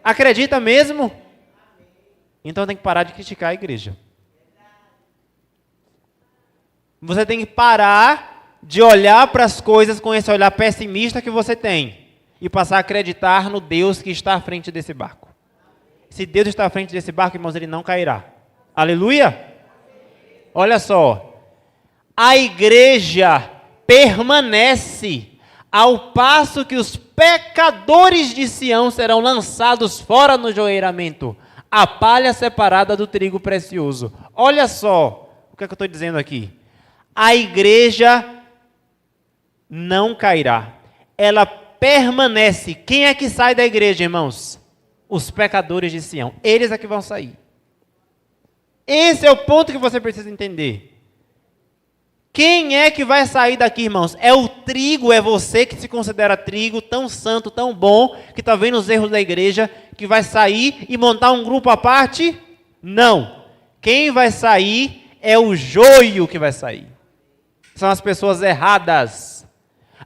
Acredita mesmo? Então tem que parar de criticar a igreja. Você tem que parar de olhar para as coisas com esse olhar pessimista que você tem e passar a acreditar no Deus que está à frente desse barco. Se Deus está à frente desse barco, irmãos, ele não cairá. Aleluia? Olha só. A igreja permanece ao passo que os pecadores de Sião serão lançados fora no joeiramento, a palha separada do trigo precioso. Olha só o que é que eu estou dizendo aqui. A igreja não cairá. Ela permanece. Quem é que sai da igreja, irmãos? Os pecadores de Sião. Eles é que vão sair. Esse é o ponto que você precisa entender. Quem é que vai sair daqui, irmãos? É o trigo, é você que se considera trigo, tão santo, tão bom, que está vendo os erros da igreja, que vai sair e montar um grupo à parte? Não. Quem vai sair é o joio que vai sair. São as pessoas erradas.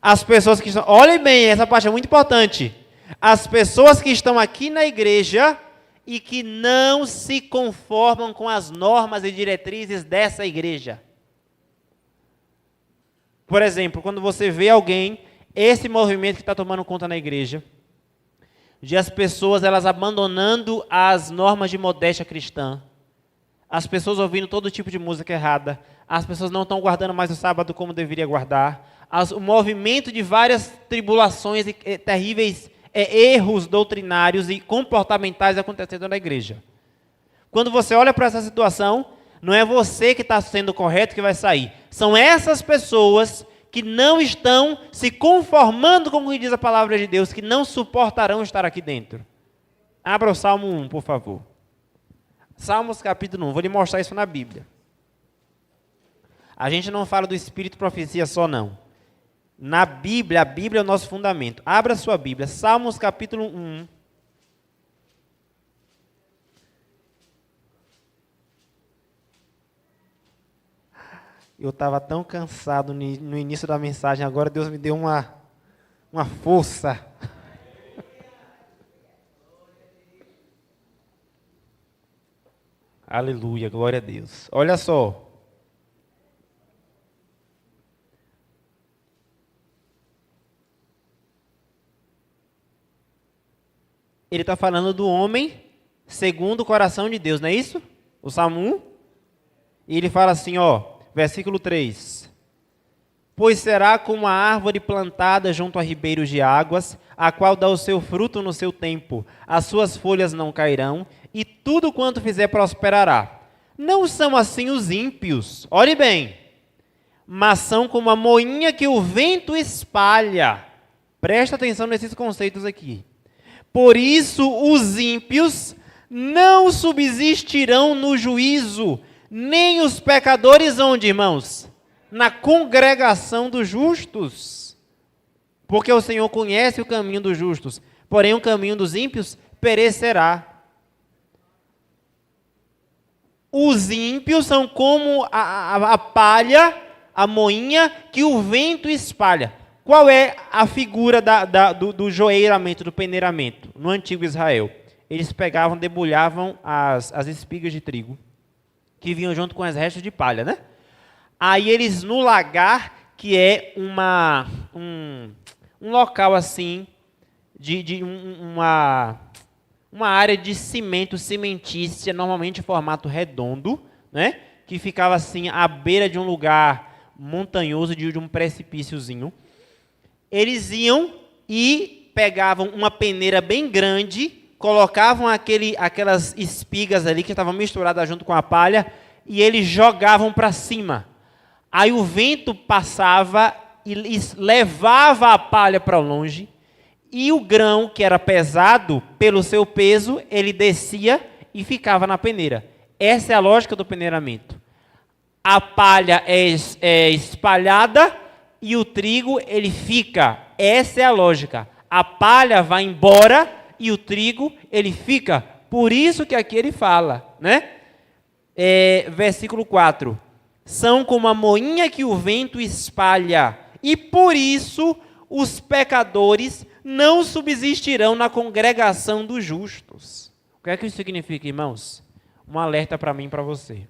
As pessoas que estão... Olhem bem, essa parte é muito importante. As pessoas que estão aqui na igreja e que não se conformam com as normas e diretrizes dessa igreja. Por exemplo, quando você vê alguém, esse movimento que está tomando conta na igreja, de as pessoas elas abandonando as normas de modéstia cristã, as pessoas ouvindo todo tipo de música errada, as pessoas não estão guardando mais o sábado como deveria guardar, o movimento de várias tribulações e terríveis erros doutrinários e comportamentais acontecendo na igreja. Quando você olha para essa situação, não é você que está sendo correto que vai sair. São essas pessoas que não estão se conformando com o que diz a palavra de Deus, que não suportarão estar aqui dentro. Abra o Salmo 1, por favor. Salmos capítulo 1, vou lhe mostrar isso na Bíblia. A gente não fala do Espírito e profecia só, não. Na Bíblia, a Bíblia é o nosso fundamento. Abra a sua Bíblia, Salmos capítulo 1. Eu estava tão cansado no início da mensagem, agora Deus me deu uma força. Aleluia, glória a Deus. Olha só. Ele está falando do homem segundo o coração de Deus, não é isso? O Salmo 1. E ele fala assim, versículo 3. Pois será como a árvore plantada junto a ribeiros de águas, a qual dá o seu fruto no seu tempo, as suas folhas não cairão, e tudo quanto fizer prosperará. Não são assim os ímpios, olhe bem, mas são como a moinha que o vento espalha. Presta atenção nesses conceitos aqui. Por isso os ímpios não subsistirão no juízo, nem os pecadores onde, irmãos? Na congregação dos justos. Porque o Senhor conhece o caminho dos justos, porém o caminho dos ímpios perecerá. Os ímpios são como a palha, a moinha que o vento espalha. Qual é a figura do joeiramento, do peneiramento no antigo Israel? Eles pegavam, debulhavam as espigas de trigo, que vinham junto com as restos de palha, né? Aí eles no lagar, que é um local assim, uma área de cimento, cimentícia, normalmente em formato redondo, né? Que ficava assim à beira de um lugar montanhoso, de um precipíciozinho. Eles iam e pegavam uma peneira bem grande, colocavam aquelas espigas ali que estavam misturadas junto com a palha e eles jogavam para cima. Aí o vento passava e levava a palha para longe e o grão, que era pesado, pelo seu peso, ele descia e ficava na peneira. Essa é a lógica do peneiramento. A palha é espalhada e o trigo, ele fica. Essa é a lógica. A palha vai embora e o trigo, ele fica. Por isso que aqui ele fala, né? Versículo 4. São como a moinha que o vento espalha, e por isso os pecadores não subsistirão na congregação dos justos. O que é que isso significa, irmãos? Um alerta para mim e para você.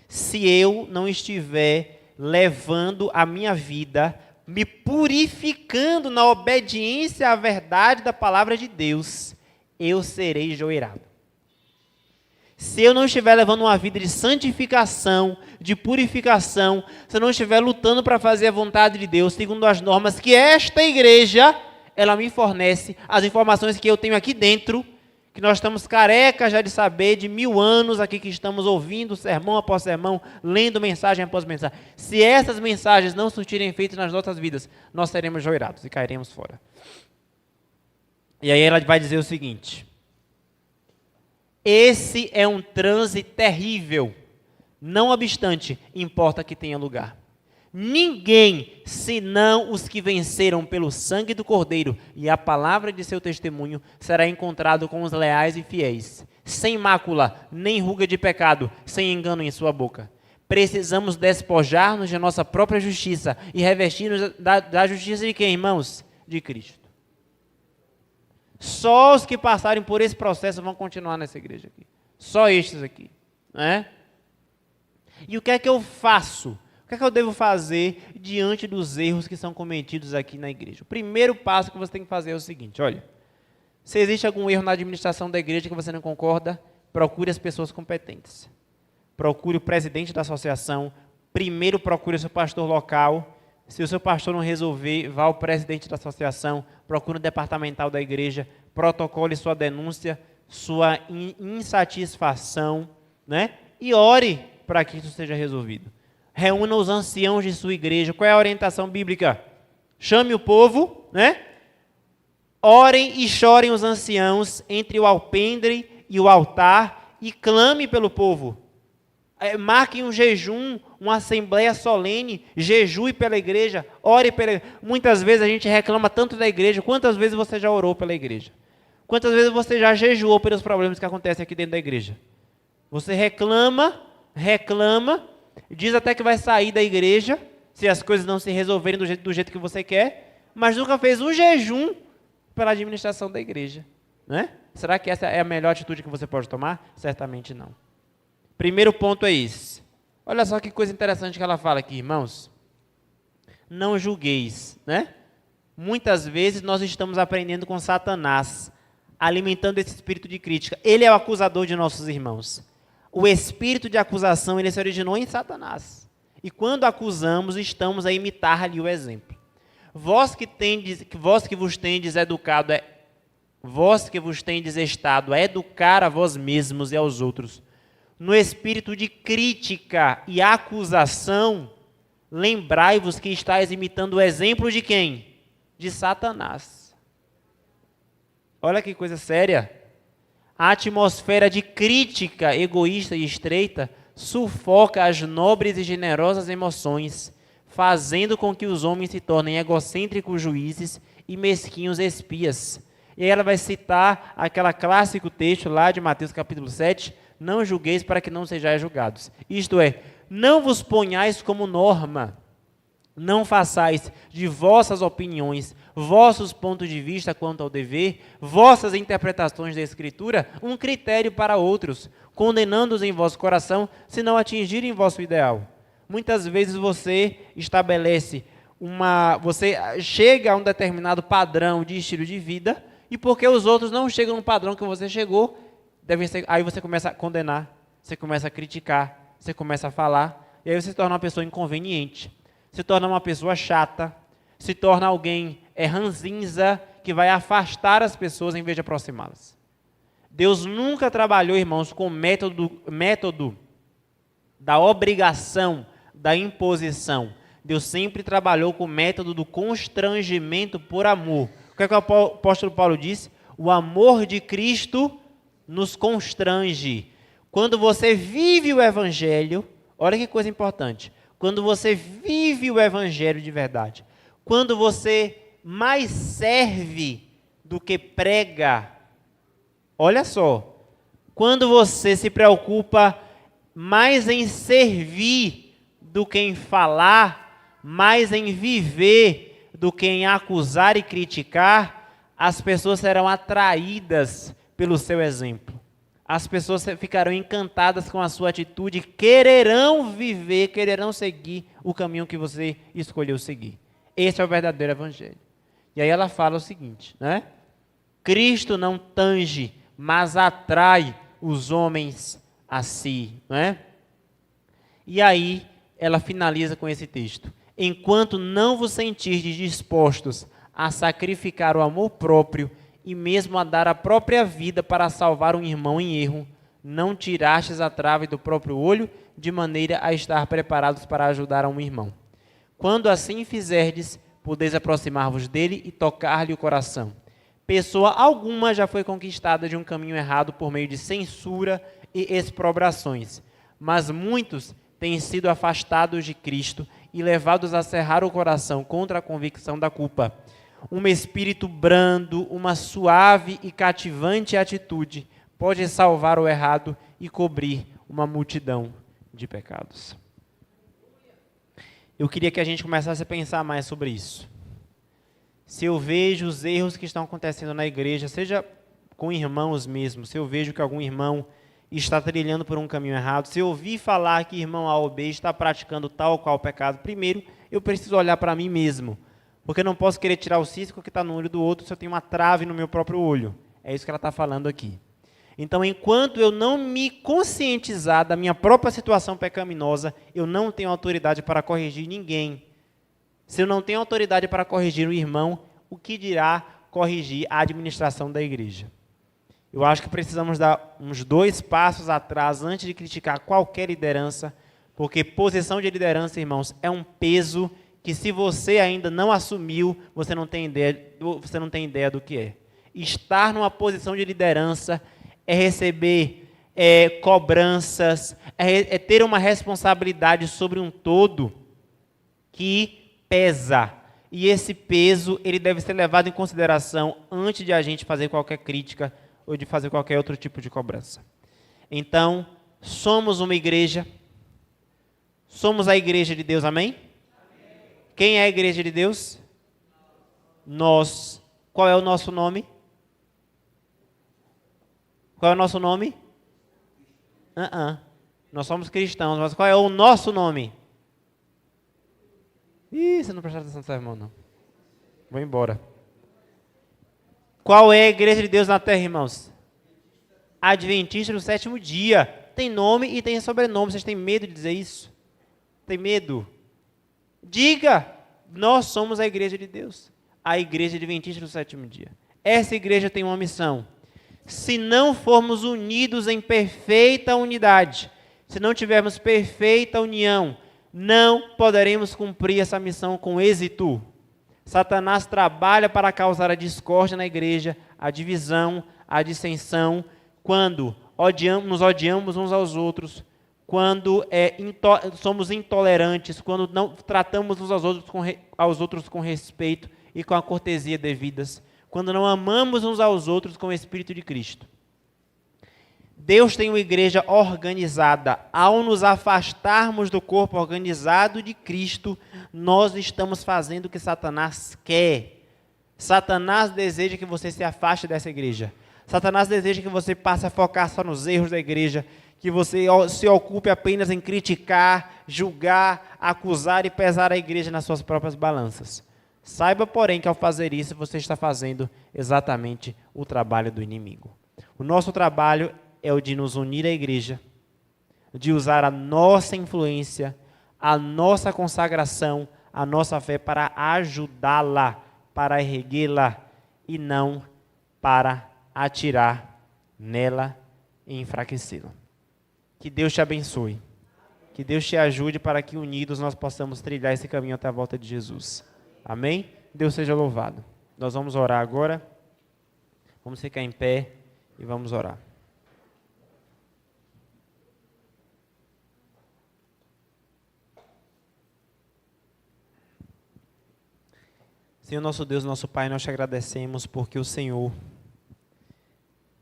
Se eu não estiver levando a minha vida, me purificando na obediência à verdade da palavra de Deus, eu serei joeirado. Se eu não estiver levando uma vida de santificação, de purificação, se eu não estiver lutando para fazer a vontade de Deus, segundo as normas que esta igreja, ela me fornece, as informações que eu tenho aqui dentro, que nós estamos carecas já de saber, de 1000 anos aqui que estamos ouvindo sermão após sermão, lendo mensagem após mensagem. Se essas mensagens não surtirem efeito nas nossas vidas, nós seremos joeirados e cairemos fora. E aí ela vai dizer o seguinte: esse é um transe terrível, não obstante, importa que tenha lugar. Ninguém, senão os que venceram pelo sangue do Cordeiro e a palavra de seu testemunho, será encontrado com os leais e fiéis, sem mácula, nem ruga de pecado, sem engano em sua boca. Precisamos despojar-nos de nossa própria justiça e revestir-nos da justiça de quem, irmãos? De Cristo. Só os que passarem por esse processo vão continuar nessa igreja aqui. Só estes aqui. Né? E o que é que eu faço? O que é que eu devo fazer diante dos erros que são cometidos aqui na igreja? O primeiro passo que você tem que fazer é o seguinte, olha, se existe algum erro na administração da igreja que você não concorda, procure as pessoas competentes. Procure o presidente da associação, primeiro procure o seu pastor local. Se o seu pastor não resolver, vá ao presidente da associação, procure o departamental da igreja, protocole sua denúncia, sua insatisfação, né? E ore para que isso seja resolvido. Reúna os anciãos de sua igreja. Qual é a orientação bíblica? Chame o povo, né? Orem e chorem os anciãos entre o alpendre e o altar e clame pelo povo. Marquem um jejum, uma assembleia solene, jejue pela igreja, ore pela igreja. Muitas vezes a gente reclama tanto da igreja. Quantas vezes você já orou pela igreja? Quantas vezes você já jejuou pelos problemas que acontecem aqui dentro da igreja? Você reclama, diz até que vai sair da igreja, se as coisas não se resolverem do jeito que você quer, mas nunca fez um jejum pela administração da igreja. Né? Será que essa é a melhor atitude que você pode tomar? Certamente não. Primeiro ponto é esse. Olha só que coisa interessante que ela fala aqui, irmãos. Não julgueis, né? Muitas vezes nós estamos aprendendo com Satanás, alimentando esse espírito de crítica. Ele é o acusador de nossos irmãos. O espírito de acusação, ele se originou em Satanás. E quando acusamos, estamos a imitar-lhe o exemplo. Vós que vos tendes estado a educar a vós mesmos e aos outros, no espírito de crítica e acusação, lembrai-vos que estáis imitando o exemplo de quem? De Satanás. Olha que coisa séria. A atmosfera de crítica egoísta e estreita sufoca as nobres e generosas emoções, fazendo com que os homens se tornem egocêntricos juízes e mesquinhos espias. E aí ela vai citar aquele clássico texto lá de Mateus capítulo 7, não julgueis para que não sejais julgados. Isto é, não vos ponhais como norma, não façais de vossas opiniões, vossos pontos de vista quanto ao dever, vossas interpretações da Escritura, um critério para outros, condenando-os em vosso coração, se não atingirem vosso ideal. Muitas vezes você você chega a um determinado padrão de estilo de vida, e porque os outros não chegam no padrão que você chegou, aí você começa a condenar, você começa a criticar, você começa a falar, e aí você se torna uma pessoa inconveniente, se torna uma pessoa chata, se torna alguém ranzinza, que vai afastar as pessoas em vez de aproximá-las. Deus nunca trabalhou, irmãos, com método da obrigação, da imposição. Deus sempre trabalhou com o método do constrangimento por amor. O que é que o apóstolo Paulo disse? O amor de Cristo nos constrange. Quando você vive o evangelho, olha que coisa importante, quando você vive o evangelho de verdade, quando você mais serve do que prega, olha só, quando você se preocupa mais em servir do que em falar, mais em viver do que em acusar e criticar, as pessoas serão atraídas pelo seu exemplo. As pessoas ficarão encantadas com a sua atitude, quererão viver, quererão seguir o caminho que você escolheu seguir. Esse é o verdadeiro evangelho. E aí ela fala o seguinte, né? Cristo não tange, mas atrai os homens a si, né? E aí ela finaliza com esse texto. Enquanto não vos sentirdes dispostos a sacrificar o amor próprio e mesmo a dar a própria vida para salvar um irmão em erro, não tirastes a trave do próprio olho, de maneira a estar preparados para ajudar a um irmão. Quando assim fizerdes, podeis aproximar-vos dele e tocar-lhe o coração. Pessoa alguma já foi conquistada de um caminho errado por meio de censura e exprobrações, mas muitos têm sido afastados de Cristo e levados a cerrar o coração contra a convicção da culpa. Um espírito brando, uma suave e cativante atitude pode salvar o errado e cobrir uma multidão de pecados. Eu queria que a gente começasse a pensar mais sobre isso. Se eu vejo os erros que estão acontecendo na igreja, seja com irmãos mesmo, se eu vejo que algum irmão está trilhando por um caminho errado, se eu ouvi falar que irmão A ou B está praticando tal ou qual pecado, primeiro eu preciso olhar para mim mesmo. Porque eu não posso querer tirar o cisco que está no olho do outro se eu tenho uma trave no meu próprio olho. É isso que ela está falando aqui. Então, enquanto eu não me conscientizar da minha própria situação pecaminosa, eu não tenho autoridade para corrigir ninguém. Se eu não tenho autoridade para corrigir o irmão, o que dirá corrigir a administração da igreja? Eu acho que precisamos dar uns 2 passos atrás antes de criticar qualquer liderança, porque posição de liderança, irmãos, é um peso que se você ainda não assumiu, você não tem ideia do que é. Estar numa posição de liderança é receber cobranças, é ter uma responsabilidade sobre um todo que pesa. E esse peso, ele deve ser levado em consideração antes de a gente fazer qualquer crítica ou de fazer qualquer outro tipo de cobrança. Então, somos uma igreja, somos a igreja de Deus, amém? Quem é a igreja de Deus? Nós. Qual é o nosso nome? Qual é o nosso nome? Nós somos cristãos, mas qual é o nosso nome? Ih, você não prestou atenção no seu irmão, não. Vou embora. Qual é a igreja de Deus na terra, irmãos? Adventista do 7º dia. Tem nome e tem sobrenome. Vocês têm medo de dizer isso? Tem medo? Diga, nós somos a igreja de Deus, a igreja adventista do 7º dia. Essa igreja tem uma missão. Se não formos unidos em perfeita unidade, se não tivermos perfeita união, não poderemos cumprir essa missão com êxito. Satanás trabalha para causar a discórdia na igreja, a divisão, a dissensão, quando nos odiamos uns aos outros, quando somos intolerantes, quando não tratamos uns aos outros com respeito e com a cortesia devidas, quando não amamos uns aos outros com o Espírito de Cristo. Deus tem uma igreja organizada. Ao nos afastarmos do corpo organizado de Cristo, nós estamos fazendo o que Satanás quer. Satanás deseja que você se afaste dessa igreja. Satanás deseja que você passe a focar só nos erros da igreja, que você se ocupe apenas em criticar, julgar, acusar e pesar a igreja nas suas próprias balanças. Saiba, porém, que ao fazer isso, você está fazendo exatamente o trabalho do inimigo. O nosso trabalho é o de nos unir à igreja, de usar a nossa influência, a nossa consagração, a nossa fé para ajudá-la, para erguê-la e não para atirar nela e enfraquecê-la. Que Deus te abençoe. Que Deus te ajude para que unidos nós possamos trilhar esse caminho até a volta de Jesus. Amém? Deus seja louvado. Nós vamos orar agora. Vamos ficar em pé e vamos orar. Senhor nosso Deus, nosso Pai, nós te agradecemos porque o Senhor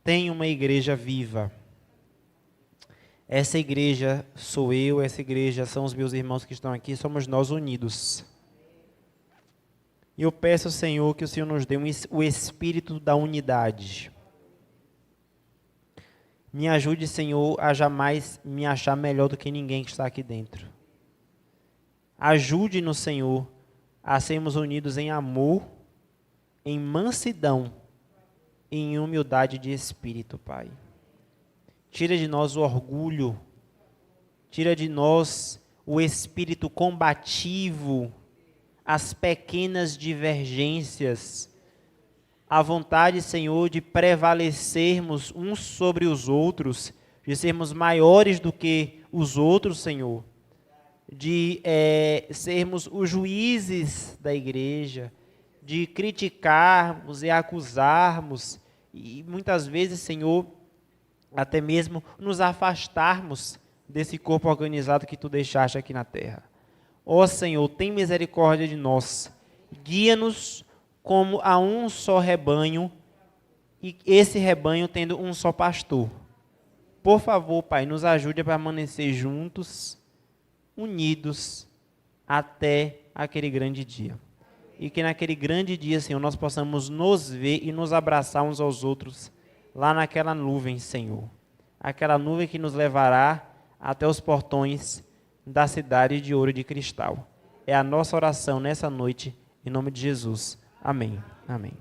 tem uma igreja viva. Essa igreja sou eu, essa igreja são os meus irmãos que estão aqui, somos nós unidos. E eu peço, Senhor, que o Senhor nos dê o espírito da unidade. Me ajude, Senhor, a jamais me achar melhor do que ninguém que está aqui dentro. Ajude-nos, Senhor, a sermos unidos em amor, em mansidão, em humildade de espírito, Pai. Tira de nós o orgulho, tira de nós o espírito combativo, as pequenas divergências, a vontade, Senhor, de prevalecermos uns sobre os outros, de sermos maiores do que os outros, Senhor, de sermos os juízes da igreja, de criticarmos e acusarmos, e muitas vezes, Senhor, até mesmo nos afastarmos desse corpo organizado que Tu deixaste aqui na terra. Ó Senhor, tem misericórdia de nós, guia-nos como a um só rebanho, e esse rebanho tendo um só pastor. Por favor, Pai, nos ajude a permanecer juntos, unidos, até aquele grande dia. E que naquele grande dia, Senhor, nós possamos nos ver e nos abraçar uns aos outros, lá naquela nuvem, Senhor. Aquela nuvem que nos levará até os portões da cidade de ouro e de cristal. É a nossa oração nessa noite, em nome de Jesus. Amém. Amém.